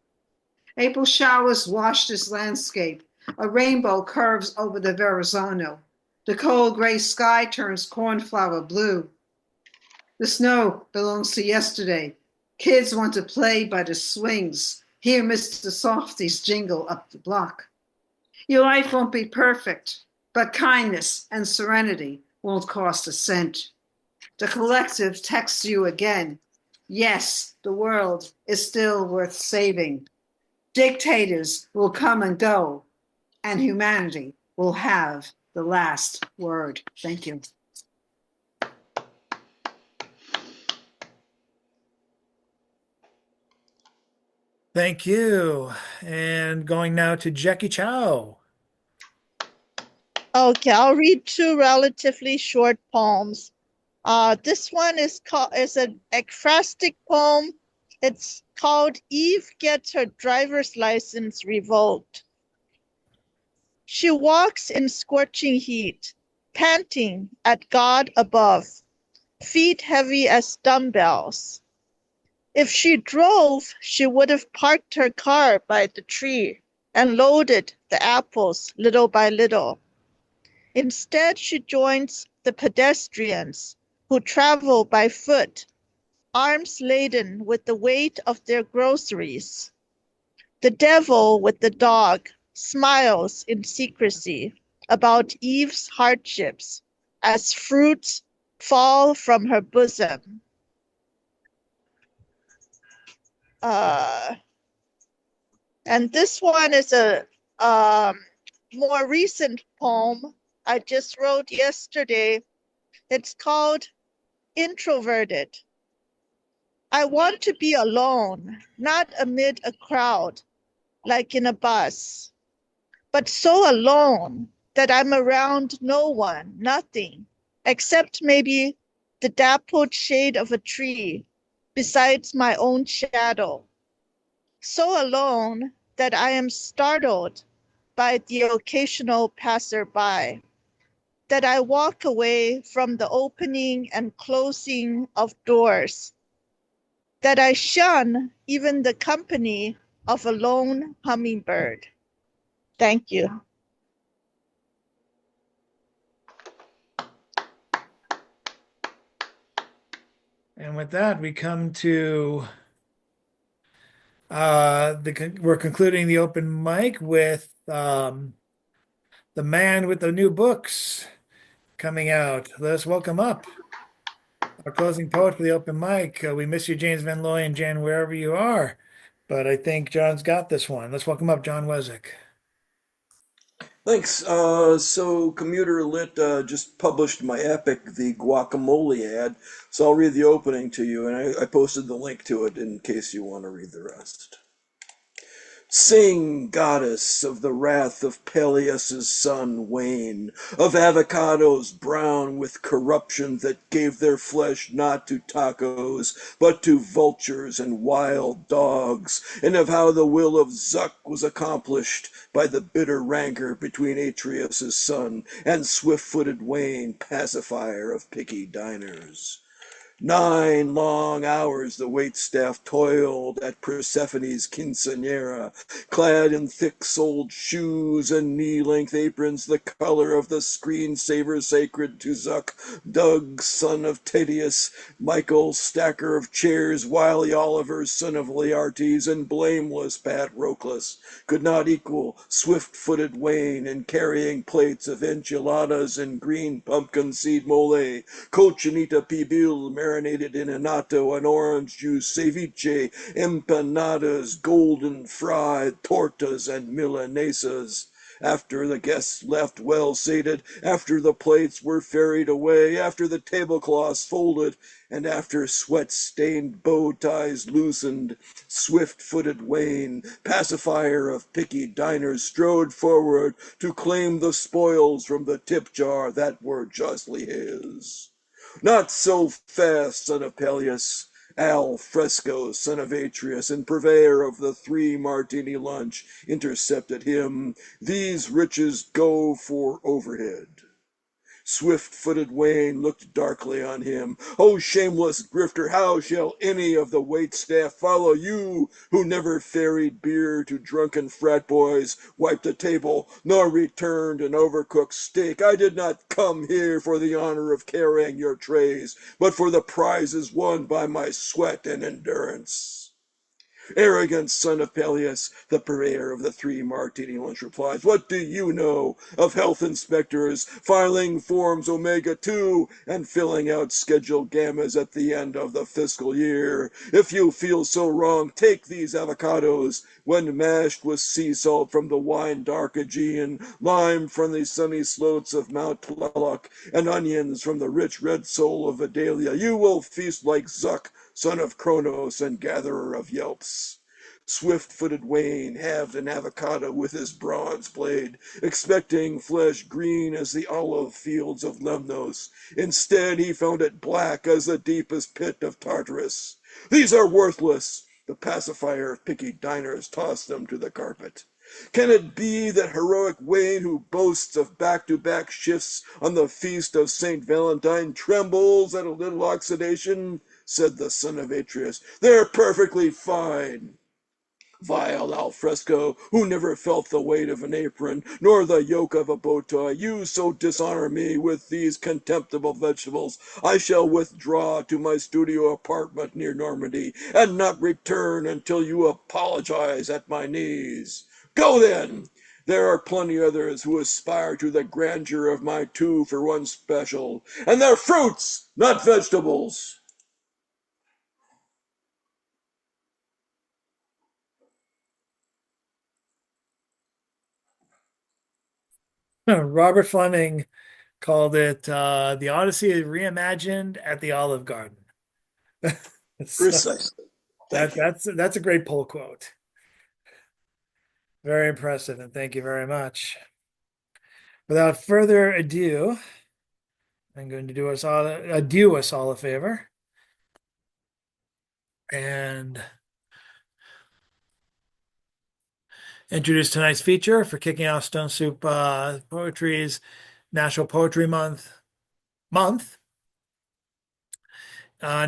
April showers wash this landscape. A rainbow curves over the Verrazano. The cold gray sky turns cornflower blue. The snow belongs to yesterday. Kids want to play by the swings. Hear Mr. Softy's jingle up the block. Your life won't be perfect, but kindness and serenity won't cost a cent. The collective texts you again. Yes, the world is still worth saving. Dictators will come and go, and humanity will have the last word. Thank you. Thank you. And going now to Jackie Chow. Okay, I'll read two relatively short poems. This one is an ekphrastic poem. It's called Eve Gets Her Driver's License Revoked. She walks in scorching heat, panting at God above, feet heavy as dumbbells. If she drove, she would have parked her car by the tree and loaded the apples little by little. Instead, she joins the pedestrians who travel by foot, arms laden with the weight of their groceries. The devil with the dog smiles in secrecy about Eve's hardships as fruits fall from her bosom. And this one is a more recent poem I just wrote yesterday. It's called Introverted. I want to be alone, not amid a crowd, like in a bus, but so alone that I'm around no one, nothing, except maybe the dappled shade of a tree besides my own shadow. So alone that I am startled by the occasional passerby, that I walk away from the opening and closing of doors, that I shun even the company of a lone hummingbird. Thank you. And with that, we come to we're concluding the open mic with the man with the new books coming out. Let us welcome up our closing poet for the open mic. We miss you, James Van Looy and Jan, wherever you are. But I think John's got this one. Let's welcome up John Wezek. Thanks. So Commuter Lit just published my epic, The Guacamole Ad. So I'll read the opening to you, and I posted the link to it in case you want to read the rest. Sing, goddess of the wrath of Peleus's son Wain, of avocados brown with corruption that gave their flesh not to tacos, but to vultures and wild dogs, and of how the will of Zuck was accomplished by the bitter rancor between Atreus's son and swift-footed Wain, pacifier of picky diners. 9 long hours the waitstaff toiled at Persephone's quinceanera, clad in thick-soled shoes and knee-length aprons the color of the screen-saver sacred to Zuck, Doug, son of Tedious, Michael, stacker of chairs, Wily Oliver, son of Laertes, and blameless Pat Rockless, could not equal swift-footed Wayne in carrying plates of enchiladas and green pumpkin seed mole, cochinita pibil, marinated in annatto and orange juice, ceviche, empanadas, golden fried, tortas, and milanesas. After the guests left well sated, after the plates were ferried away, after the tablecloths folded, and after sweat-stained bow ties loosened, swift-footed Wayne, pacifier of picky diners, strode forward to claim the spoils from the tip jar that were justly his. Not so fast, son of Peleus. Al Fresco, son of Atreus, and purveyor of the 3 martini lunch, intercepted him. These riches go for overhead. Swift-footed Wayne looked darkly on him. "O shameless grifter, how shall any of the waitstaff follow you, who never ferried beer to drunken frat boys, wiped the table, nor returned an overcooked steak? I did not come here for the honor of carrying your trays, but for the prizes won by my sweat and endurance." "Arrogant son of Peleus," the purveyor of the 3 martini lunch replies, "what do you know of health inspectors filing forms Omega 2 and filling out schedule gammas at the end of the fiscal year? If you feel so wrong, take these avocados, when mashed with sea salt from the wine dark Aegean, lime from the sunny slopes of Mount Tlaloc, and onions from the rich red soul of Vidalia. You will feast like Zuck, son of Kronos and gatherer of yelps." Swift-footed Wayne halved an avocado with his bronze blade, expecting flesh green as the olive fields of Lemnos. Instead, he found it black as the deepest pit of Tartarus. "These are worthless." The pacifier of picky diners tossed them to the carpet. "Can it be that heroic Wayne, who boasts of back-to-back shifts on the feast of St. Valentine, trembles at a little oxidation?" said the son of Atreus. "They're perfectly fine." "Vile Alfresco, who never felt the weight of an apron, nor the yoke of a bow tie, you so dishonor me with these contemptible vegetables, I shall withdraw to my studio apartment near Normandy, and not return until you apologize at my knees. Go then! There are plenty others who aspire to the grandeur of my 2-for-1 special, and they're fruits, not vegetables." Robert Fleming called it the Odyssey reimagined at the Olive Garden. So Precisely. Thank you. that's a great pull quote. Very impressive, and thank you very much. Without further ado, I'm going to do us all a favor and introduce tonight's feature for kicking off Stone Soup Poetry's National Poetry Month. Not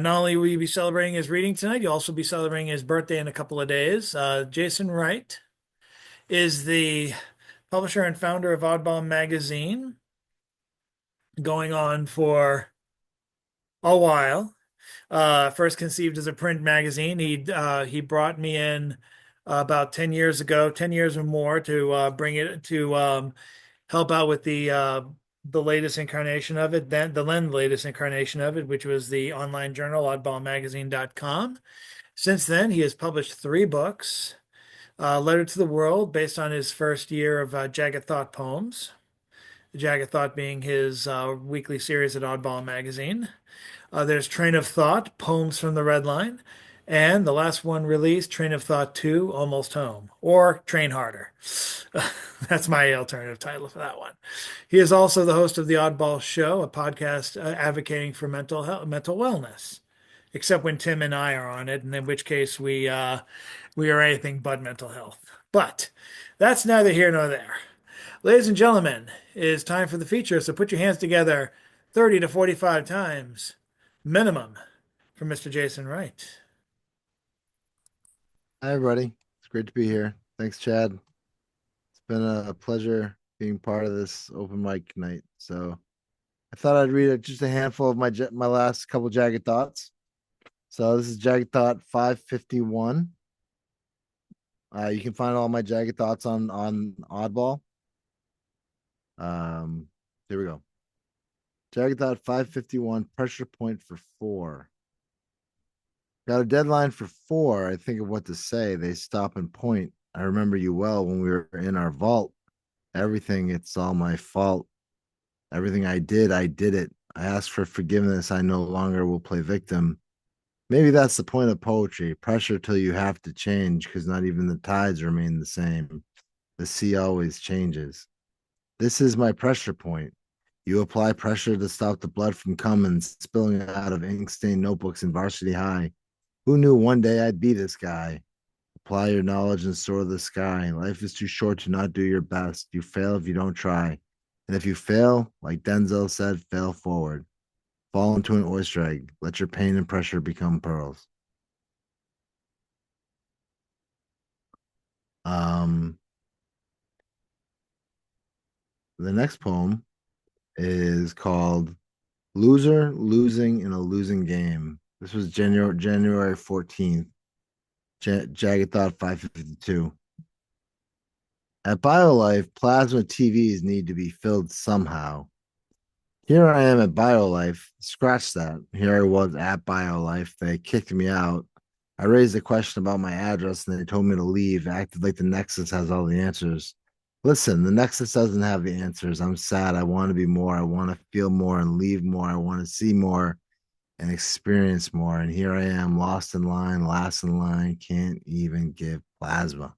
only will you be celebrating his reading tonight, you'll also be celebrating his birthday in a couple of days. Jason Wright is the publisher and founder of Oddball Magazine, going on for a while. First conceived as a print magazine. He brought me in about 10 years ago, 10 years or more, to bring it to help out with the latest incarnation of it, then latest incarnation of it, which was the online journal oddballmagazine.com. Since then, he has published 3 books. Letter to the World, based on his first year of Jagged Thought poems. Jagged Thought being his weekly series at Oddball Magazine. There's Train of Thought, Poems from the Red Line. And the last one released, Train of Thought 2, Almost Home, or Train Harder. That's my alternative title for that one. He is also the host of The Oddball Show, a podcast advocating for mental wellness, except when Tim and I are on it, and in which case we are anything but mental health. But that's neither here nor there. Ladies and gentlemen, it is time for the feature, so put your hands together 30 to 45 times minimum for Mr. Jason Wright. Hi, everybody. It's great to be here. Thanks, Chad. It's been a pleasure being part of this open mic night. So I thought I'd read just a handful of my last couple Jagged Thoughts. So this is Jagged Thought 551. You can find all my Jagged Thoughts on Oddball. Here we go. Jagged Thought 551, pressure point for 4. Got a deadline for 4. I think of what to say. They stop and point. I remember you well when we were in our vault. Everything, it's all my fault. Everything I did it. I asked for forgiveness. I no longer will play victim. Maybe that's the point of poetry. Pressure till you have to change, because not even the tides remain the same. The sea always changes. This is my pressure point. You apply pressure to stop the blood from coming, spilling out of ink-stained notebooks in Varsity High. Who knew one day I'd be this guy? Apply your knowledge and soar the sky. Life is too short to not do your best. You fail if you don't try. And if you fail, like Denzel said, fail forward. Fall into an oyster egg. Let your pain and pressure become pearls. Um, the next poem is called Loser Losing in a Losing Game. This was January 14th. Jagged Thought 552. At BioLife, plasma TVs need to be filled somehow. Here I am at BioLife. Scratch that. Here I was at BioLife. They kicked me out. I raised a question about my address and they told me to leave. Acted like the Nexus has all the answers. Listen, the Nexus doesn't have the answers. I'm sad. I want to be more. I want to feel more and leave more. I want to see more and experience more. And here I am, lost in line, last in line, can't even give plasma.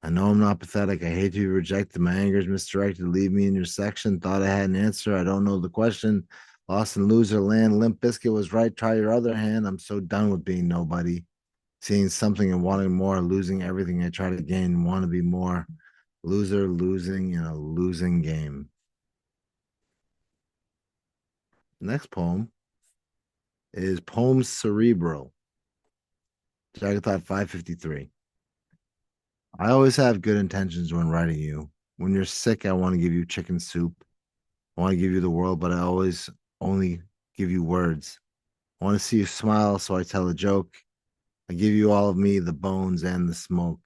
I know I'm not pathetic. I hate to be rejected. My anger is misdirected. Leave me in your section. Thought I had an answer. I don't know the question. Lost in loser land. Limp Biscuit was right. Try your other hand. I'm so done with being nobody. Seeing something and wanting more. Losing everything I try to gain. Want to be more. Loser losing in a losing game. Next poem is Poem Cerebral. Jagathon 553. I always have good intentions when writing you. When you're sick, I want to give you chicken soup. I want to give you the world, but I always only give you words. I want to see you smile, so I tell a joke. I give you all of me, the bones and the smoke.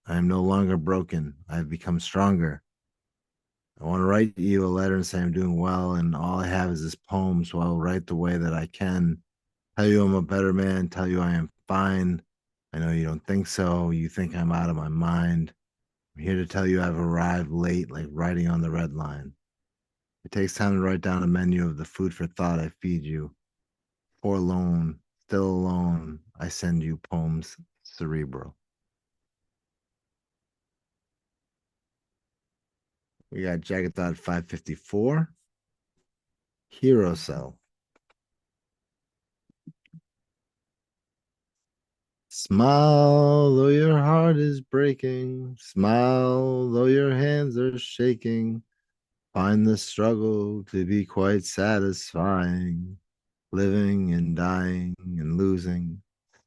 I am no longer broken. I have become stronger. I want to write you a letter and say I'm doing well, and all I have is this poem, so I will write the way that I can. Tell you I'm a better man, tell you I am fine. I know you don't think so. You think I'm out of my mind. I'm here to tell you I've arrived late, like writing on the red line. It takes time to write down a menu of the food for thought I feed you. Forlorn, still alone, I send you poems cerebral. We got Jagged Thought 554. Hero Cell. Smile though your heart is breaking. Smile though your hands are shaking. Find the struggle to be quite satisfying. Living and dying and losing.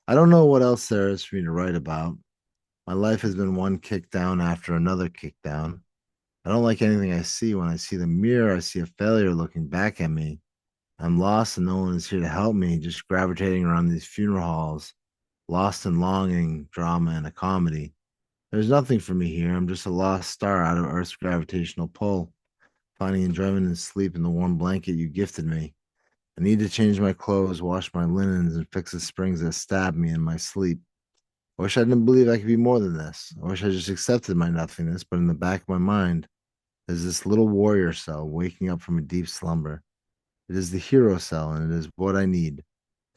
I don't know what else there is for me to write about. My life has been one kick down after another kick down. I don't like anything I see. When I see the mirror, I see a failure looking back at me. I'm lost and no one is here to help me, just gravitating around these funeral halls, lost in longing, drama, and a comedy. There's nothing for me here. I'm just a lost star out of Earth's gravitational pull, finding enjoyment in sleep in the warm blanket you gifted me. I need to change my clothes, wash my linens, and fix the springs that stabbed me in my sleep. I wish I didn't believe I could be more than this. I wish I just accepted my nothingness, but in the back of my mind is this little warrior cell waking up from a deep slumber. It is the hero cell, and it is what I need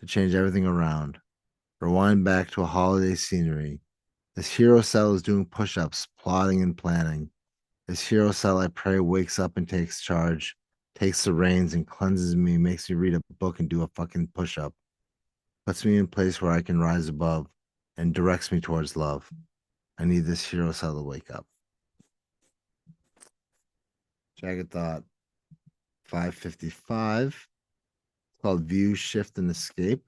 to change everything around. Rewind back to a holiday scenery. This hero cell is doing push ups, plotting and planning. This hero cell, I pray, wakes up and takes charge, takes the reins and cleanses me, makes me read a book and do a fucking push up, puts me in a place where I can rise above, and directs me towards love. I need this hero cell to wake up. Jagged Thought 555. It's called View, Shift, and Escape.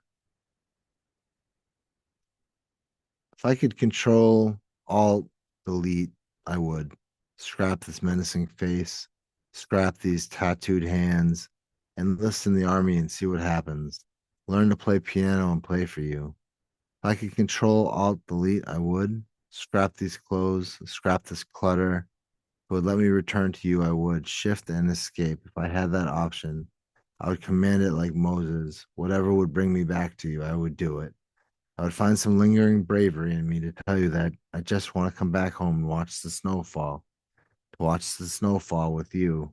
If I could control Alt Delete, I would. Scrap this menacing face, scrap these tattooed hands, enlist in the army and see what happens. Learn to play piano and play for you. If I could control Alt Delete, I would. Scrap these clothes, scrap this clutter. If it would let me return to you, I would. Shift and escape. If I had that option, I would command it like Moses. Whatever would bring me back to you, I would do it. I would find some lingering bravery in me to tell you that I just want to come back home and watch the snowfall. To watch the snowfall with you.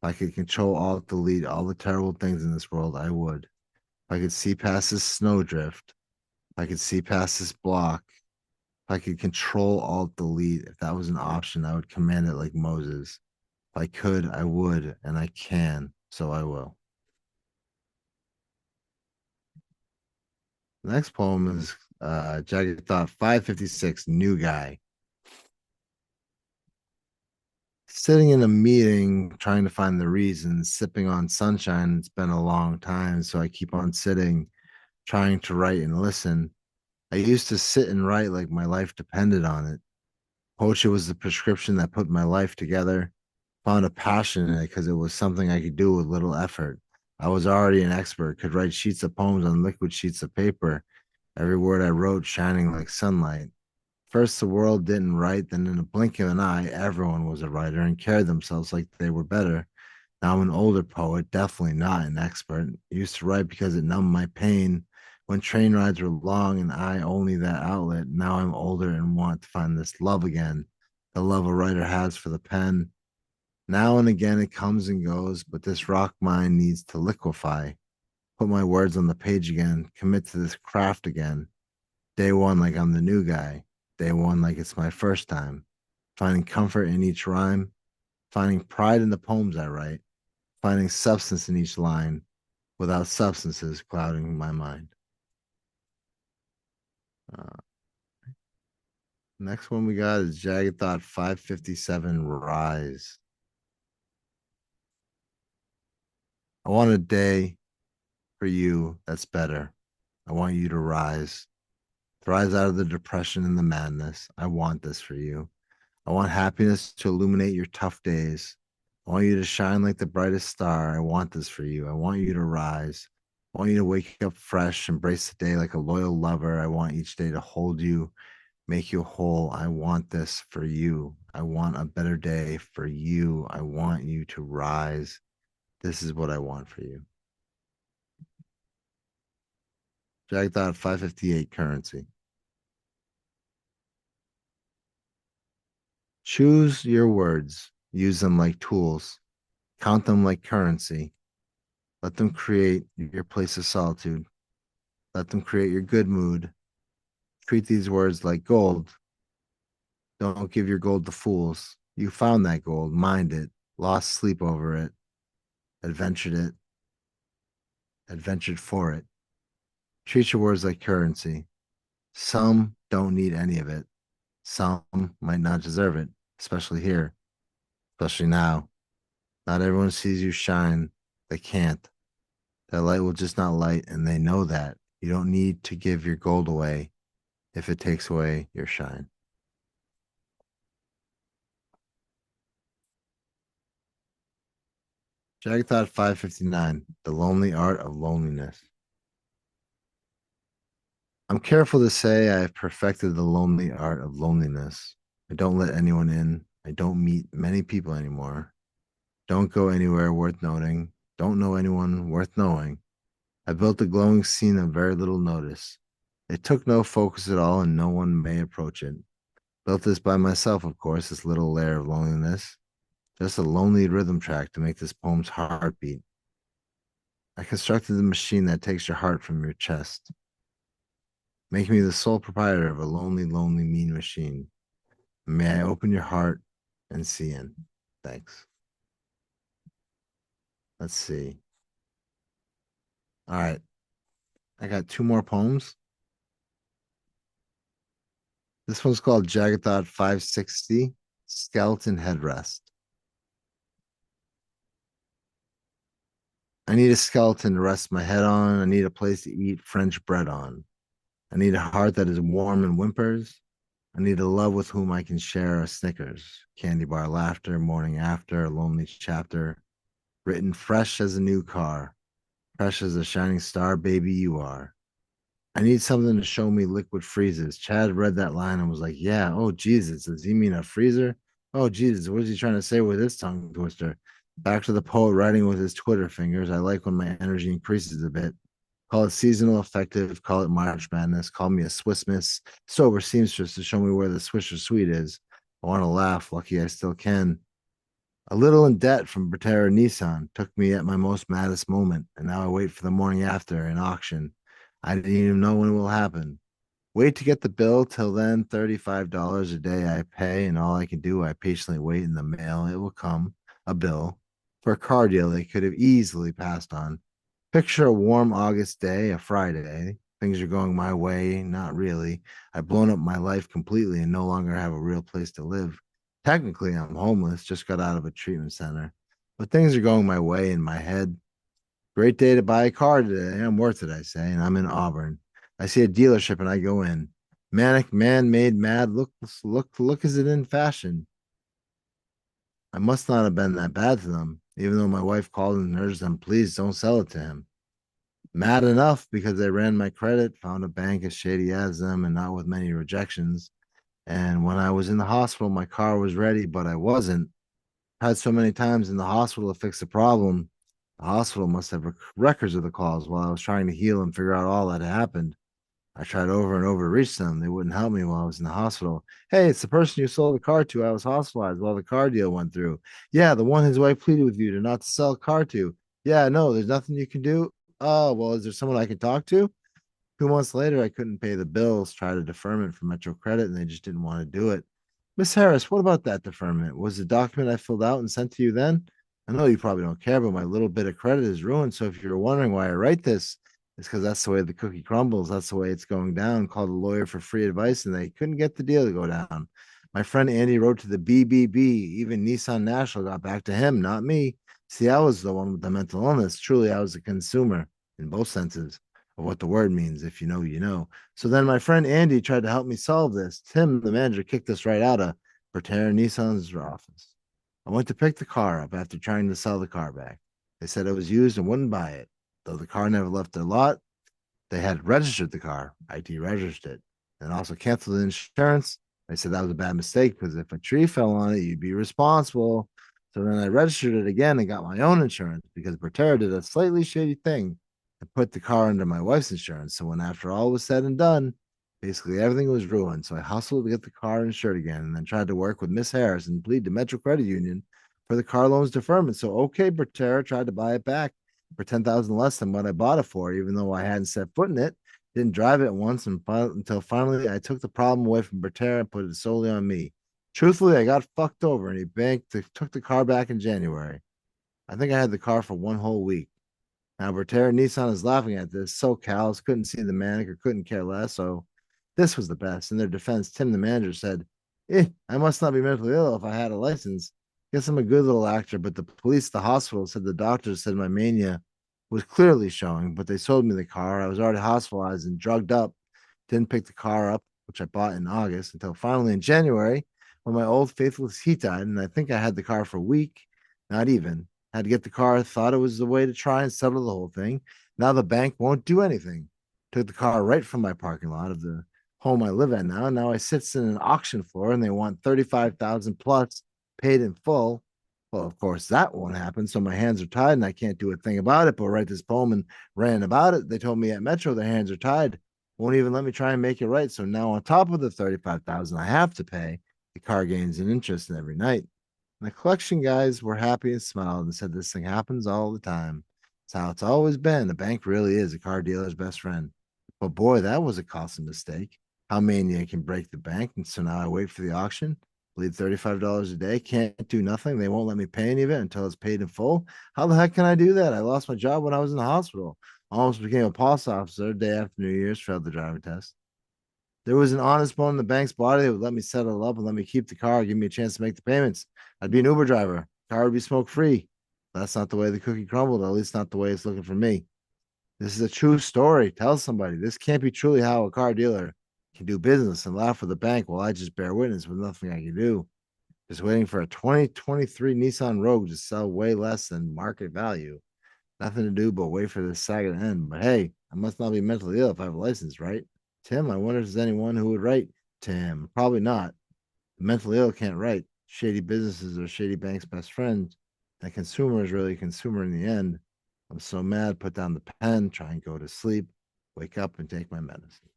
If I could control Alt Delete all the terrible things in this world, I would. If I could see past this snowdrift, if I could see past this block, if I could control Alt Delete, if that was an option, I would command it like Moses. If I could, I would, and I can, so I will. The next poem is Jagged Thought 556, New Guy. Sitting in a meeting, trying to find the reason, sipping on sunshine. It's been a long time, so I keep on sitting, trying to write and listen. I used to sit and write like my life depended on it. Poetry was the prescription that put my life together. Found a passion in it because it was something I could do with little effort. I was already an expert, could write sheets of poems on liquid sheets of paper, every word I wrote shining like sunlight. First, the world didn't write, then in a blink of an eye, everyone was a writer and carried themselves like they were better. Now I'm an older poet, definitely not an expert. I used to write because it numbed my pain when train rides were long and I only that outlet. Now I'm older and want to find this love again, the love a writer has for the pen. Now and again it comes and goes, but this rock mind needs to liquefy. Put my words on the page again, commit to this craft again. Day one, like I'm the new guy. Day one, like it's my first time. Finding comfort in each rhyme, finding pride in the poems I write, finding substance in each line without substances clouding my mind. Uh, Next one we got is Jagged Thought 557, Rise. I want a day for you that's better. I want you to rise. Rise out of the depression and the madness. I want this for you. I want happiness to illuminate your tough days. I want you to shine like the brightest star. I want this for you. I want you to rise. I want you to wake up fresh, embrace the day like a loyal lover. I want each day to hold you, make you whole. I want this for you. I want a better day for you. I want you to rise. This is what I want for you. Jagged Thought 558, Currency. Choose your words, use them like tools, count them like currency. Let them create your place of solitude. Let them create your good mood. Treat these words like gold. Don't give your gold to fools. You found that gold, mined it, lost sleep over it, adventured for it. Treat your words like currency. Some don't need any of it. Some might not deserve it, especially here, especially now. Not everyone sees you shine. They can't. That light will just not light, and they know that. You don't need to give your gold away if it takes away your shine. Jagged Thought 559, The Lonely Art of Loneliness. I'm careful to say I have perfected the lonely art of loneliness. I don't let anyone in. I don't meet many people anymore. Don't go anywhere worth noting. Don't know anyone worth knowing. I built a glowing scene of very little notice. It took no focus at all, and no one may approach it. Built this by myself, of course, this little layer of loneliness. Just a lonely rhythm track to make this poem's heartbeat. I constructed the machine that takes your heart from your chest. Make me the sole proprietor of a lonely, lonely, mean machine. May I open your heart and see in. Thanks. Let's see. All right. I got two more poems. This one's called Jagged Thought 560, Skeleton Headrest. I need a skeleton to rest my head on. I need a place to eat French bread on. I need a heart that is warm and whimpers. I need a love with whom I can share a Snickers, candy bar laughter, morning after, a lonely chapter, written fresh as a new car, fresh as a shining star, baby, you are. I need something to show me liquid freezes. Chad read that line and was like, yeah, oh, Jesus, does he mean a freezer? Oh, Jesus, what is he trying to say with this tongue twister? Back to the poet writing with his Twitter fingers. I like when my energy increases a bit. Call it seasonal affective, call it March Madness, call me a Swiss Miss, sober seamstress to show me where the Swisher Sweet is. I want to laugh, lucky I still can. A little in debt from Bertera Nissan took me at my most maddest moment, and now I wait for the morning after an auction. I didn't even know when it will happen. Wait to get the bill. Till then, $35 a day I pay, and all I can do, I patiently wait in the mail. It will come, a bill, for a car deal they could have easily passed on. Picture a warm August day, a Friday. Things are going my way. Not really. I've blown up my life completely and no longer have a real place to live. Technically, I'm homeless, just got out of a treatment center. But things are going my way in my head. Great day to buy a car today. I'm worth it, I say, and I'm in Auburn. I see a dealership and I go in. Manic, man made mad. Look, is it in fashion? I must not have been that bad to them, even though my wife called and urged them, please don't sell it to him. Mad enough because they ran my credit, found a bank as shady as them, and not with many rejections. And when I was in the hospital, my car was ready, but I wasn't. Had so many times in the hospital to fix the problem. The hospital must have records of the calls while I was trying to heal and figure out all that had happened. I tried over and over to reach them. They wouldn't help me while I was in the hospital. Hey, it's the person you sold the car to. I was hospitalized while the car deal went through. Yeah, the one his wife pleaded with you to not to sell a car to. Yeah, no, there's nothing you can do. Oh, well, is there someone I can talk to? 2 months later, I couldn't pay the bills, tried a deferment from Metro Credit, and they just didn't want to do it. Miss Harris, what about that deferment? Was the document I filled out and sent to you then? I know you probably don't care, but my little bit of credit is ruined. So if you're wondering why I write this, it's because that's the way the cookie crumbles. That's the way it's going down. Called a lawyer for free advice, and they couldn't get the deal to go down. My friend Andy wrote to the BBB. Even Nissan National got back to him, not me. See, I was the one with the mental illness. Truly, I was a consumer in both senses of what the word means. If you know, you know. So then my friend Andy tried to help me solve this. Tim, the manager, kicked us right out of Bertera Nissan's office. I went to pick the car up after trying to sell the car back. They said it was used and wouldn't buy it. Though the car never left their lot, they had registered the car. I deregistered it and also canceled the insurance. They said that was a bad mistake because if a tree fell on it, you'd be responsible. So then I registered it again and got my own insurance because Bertera did a slightly shady thing and put the car under my wife's insurance. So when after all was said and done, basically everything was ruined. So I hustled to get the car insured again and then tried to work with Miss Harris and plead to Metro Credit Union for the car loans deferment. So okay, Bertera tried to buy it back for 10,000 less than what I bought it for, even though I hadn't set foot in it. Didn't drive it once until finally I took the problem away from Bertera and put it solely on me. Truthfully, I got fucked over and took the car back in January. I think I had the car for 1 whole week. Now, Bertera Nissan is laughing at this. So cows couldn't see the manic or couldn't care less. So this was the best. In their defense, Tim, the manager, said, I must not be mentally ill if I had a license. Guess I'm a good little actor, but the police, the hospital said the doctors said my mania was clearly showing, but they sold me the car. I was already hospitalized and drugged up. Didn't pick the car up, which I bought in August, until finally in January when my old faithful he died. And I think I had the car for a week, not even. Had to get the car, thought it was the way to try and settle the whole thing. Now the bank won't do anything. Took the car right from my parking lot of the home I live at now. Now I sits in an auction floor and they want 35,000 plus paid in full. Well, of course, that won't happen. So my hands are tied and I can't do a thing about it, but write this poem and ran about it. They told me at Metro their hands are tied. Won't even let me try and make it right. So now on top of the 35,000 I have to pay, the car gains an interest in every night. And the collection guys were happy and smiled and said this thing happens all the time. It's how it's always been. A bank really is a car dealer's best friend. But boy, that was a costly mistake. How mania can break the bank. And so now I wait for the auction, bleed $35 a day, can't do nothing. They won't let me pay any of it until it's paid in full. How the heck can I do that? I lost my job when I was in the hospital. Almost became a police officer day after New Year's, failed the driving test. There was an honest bone in the bank's body that would let me settle up and let me keep the car, give me a chance to make the payments. I'd be an Uber driver. Car would be smoke free. That's not the way the cookie crumbled, at least not the way it's looking for me. This is a true story. Tell somebody. This can't be truly how a car dealer can do business and laugh with the bank while I just bear witness with nothing I can do. Just waiting for a 2023 Nissan Rogue to sell way less than market value. Nothing to do but wait for this saga to end. But hey, I must not be mentally ill if I have a license, right? Tim, I wonder if there's anyone who would write to him. Probably not. The mentally ill can't write. Shady businesses are shady banks' best friends. That consumer is really a consumer in the end. I'm so mad, put down the pen, try and go to sleep, wake up and take my medicine.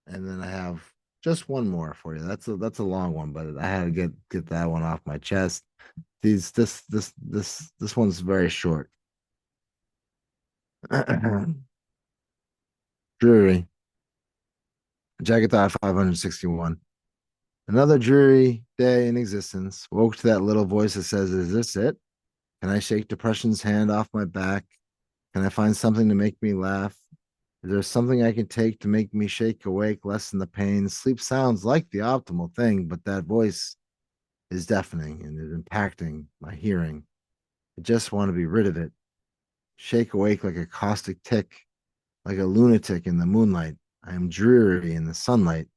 And then I have just one more for you. That's a long one, but I had to get that one off my chest. This one's very short. Dreary. Jagatha 561. Another dreary day in existence. Woke to that little voice that says, is this it? Can I shake depression's hand off my back? Can I find something to make me laugh? Is there something I can take to make me shake awake, lessen the pain? Sleep sounds like the optimal thing, but that voice is deafening and is impacting my hearing. I just want to be rid of it. Shake awake like a caustic tick, like a lunatic in the moonlight. I am dreary in the sunlight.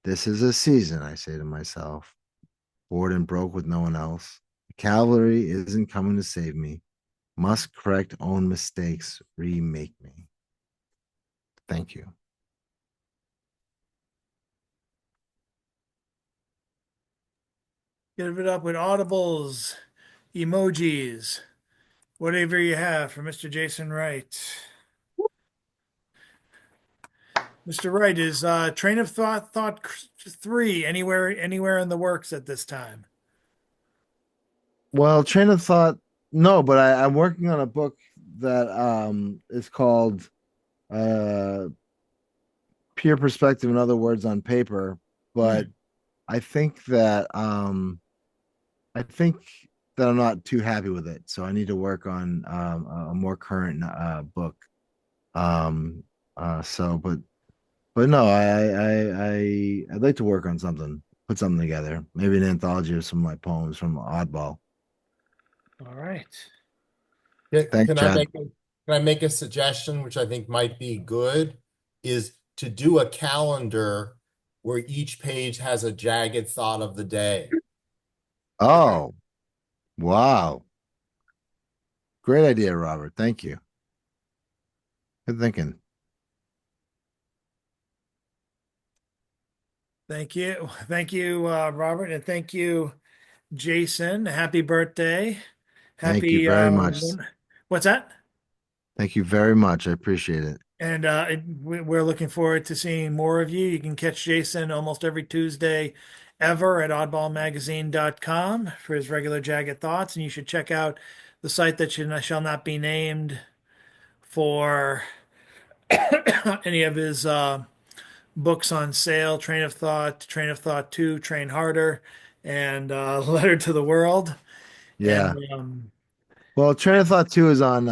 This is a season, I say to myself, bored and broke with no one else. The cavalry isn't coming to save me. Must correct own mistakes, remake me. Thank you. Give it up with audibles, emojis, whatever you have for Mr. Jason Wright. Mr. Wright, is Train of Thought 3 anywhere in the works at this time? Well, train of thought, no, but I'm working on a book that is called uh Peer Perspective, in other words, on paper. But Hmm. I think that I'm not too happy with it. So I need to work on a more current book. Um so but no, I'd like to work on something, put something together. Maybe an anthology of some of my poems from Oddball. All right. Thanks, Can I Chad. make a suggestion, which I think might be good, is to do a calendar where each page has a jagged thought of the day. Oh, wow. Great idea, Robert. Thank you. Good thinking. Thank you. Thank you, Robert, and thank you, Jason. Happy birthday. Thank you Happy very much. what's that? Thank you very much. I appreciate it. And we're looking forward to seeing more of you. You can catch Jason almost every Tuesday ever at oddballmagazine.com for his regular Jagged Thoughts. And you should check out the site that shall not be named for any of his books on sale: Train of Thought 2, Train Harder, and Letter to the World. And Yeah. Well, Train of Thought 2 is on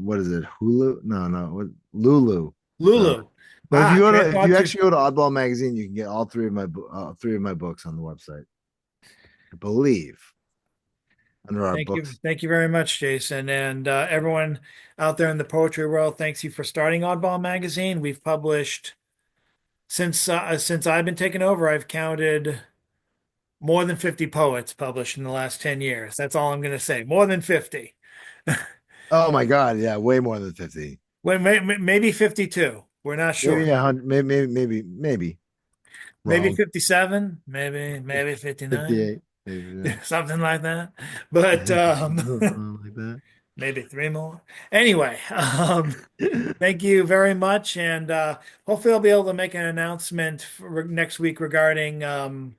what is it? Hulu? No, no, Lulu. So, Lulu. but Train of if Thought you 2. actually go to Oddball Magazine, you can get all three of my books on the website. I believe under our Thank you. books. Thank you very much, Jason. And everyone out there in the poetry world, thanks you for starting Oddball Magazine. We've published since I've been taking over, I've counted more than 50 poets published in the last 10 years. That's all I'm going to say. More than 50. Oh my God, yeah, way more than 50. Well, maybe 52. We're not Maybe sure. 100, maybe Maybe wrong. 57, maybe 59, 58, maybe something like that. But something like that. maybe three more. Anyway, thank you very much, and hopefully I'll be able to make an announcement for next week regarding the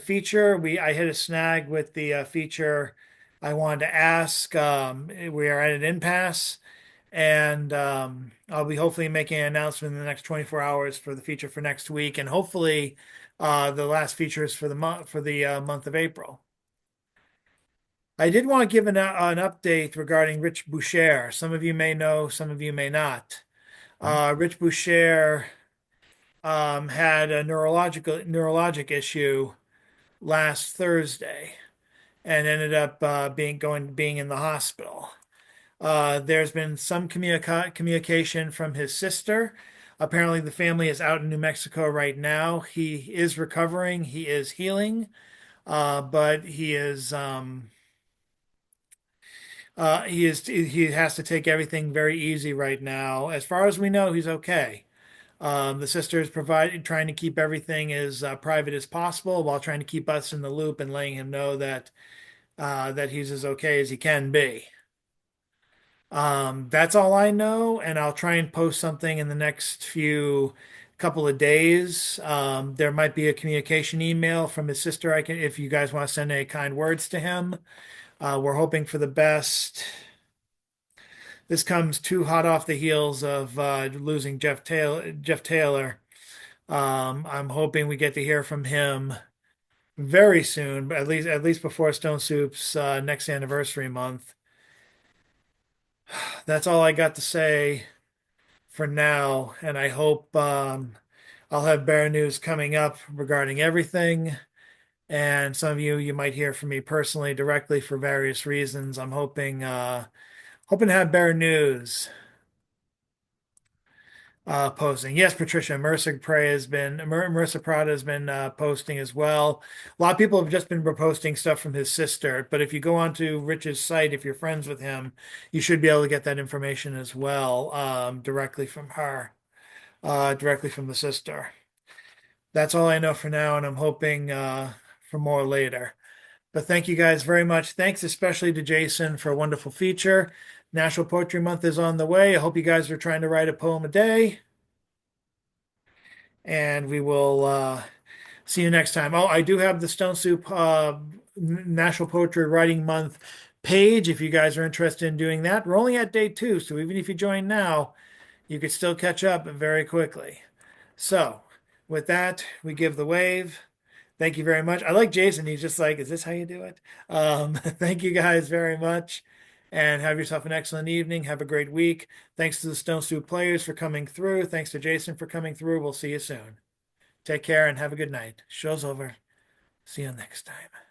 feature. I hit a snag with the feature I wanted to ask. We are at an impasse, and I'll be hopefully making an announcement in the next 24 hours for the feature for next week, and hopefully the last feature is for the month of April. I did want to give an update regarding Rich Boucher. Some of you may know, some of you may not. Rich Boucher had a neurologic issue last Thursday and ended up being in the hospital. There's been some communication from his sister. Apparently, the family is out in New Mexico right now. He is recovering. He is healing, but he has to take everything very easy right now. As far as we know, he's okay. The sister is trying to keep everything as private as possible while trying to keep us in the loop and letting him know that he's as okay as he can be. That's all I know, and I'll try and post something in the next few couple of days. There might be a communication email from his sister. If you guys want to send any kind words to him. We're hoping for the best. This comes too hot off the heels of losing Jeff Taylor. I'm hoping we get to hear from him very soon, but at least before Stone Soup's next anniversary month. That's all I got to say for now, and I hope I'll have better news coming up regarding everything. And some of you might hear from me personally directly for various reasons. I'm hoping to have better news posting. Yes, Patricia, Marissa Prada has been posting as well. A lot of people have just been reposting stuff from his sister, but if you go onto Rich's site, if you're friends with him, you should be able to get that information as well, directly from her, directly from the sister. That's all I know for now, and I'm hoping for more later. But thank you guys very much. Thanks especially to Jason for a wonderful feature. National Poetry Month is on the way. I hope you guys are trying to write a poem a day. And we will see you next time. Oh, I do have the Stone Soup National Poetry Writing Month page if you guys are interested in doing that. We're only at day 2, so even if you join now, you could still catch up very quickly. So, with that, we give the wave. Thank you very much. I like Jason. He's just like, is this how you do it? Thank you guys very much. And have yourself an excellent evening. Have a great week. Thanks to the Stone Soup players for coming through. Thanks to Jason for coming through. We'll see you soon. Take care and have a good night. Show's over. See you next time.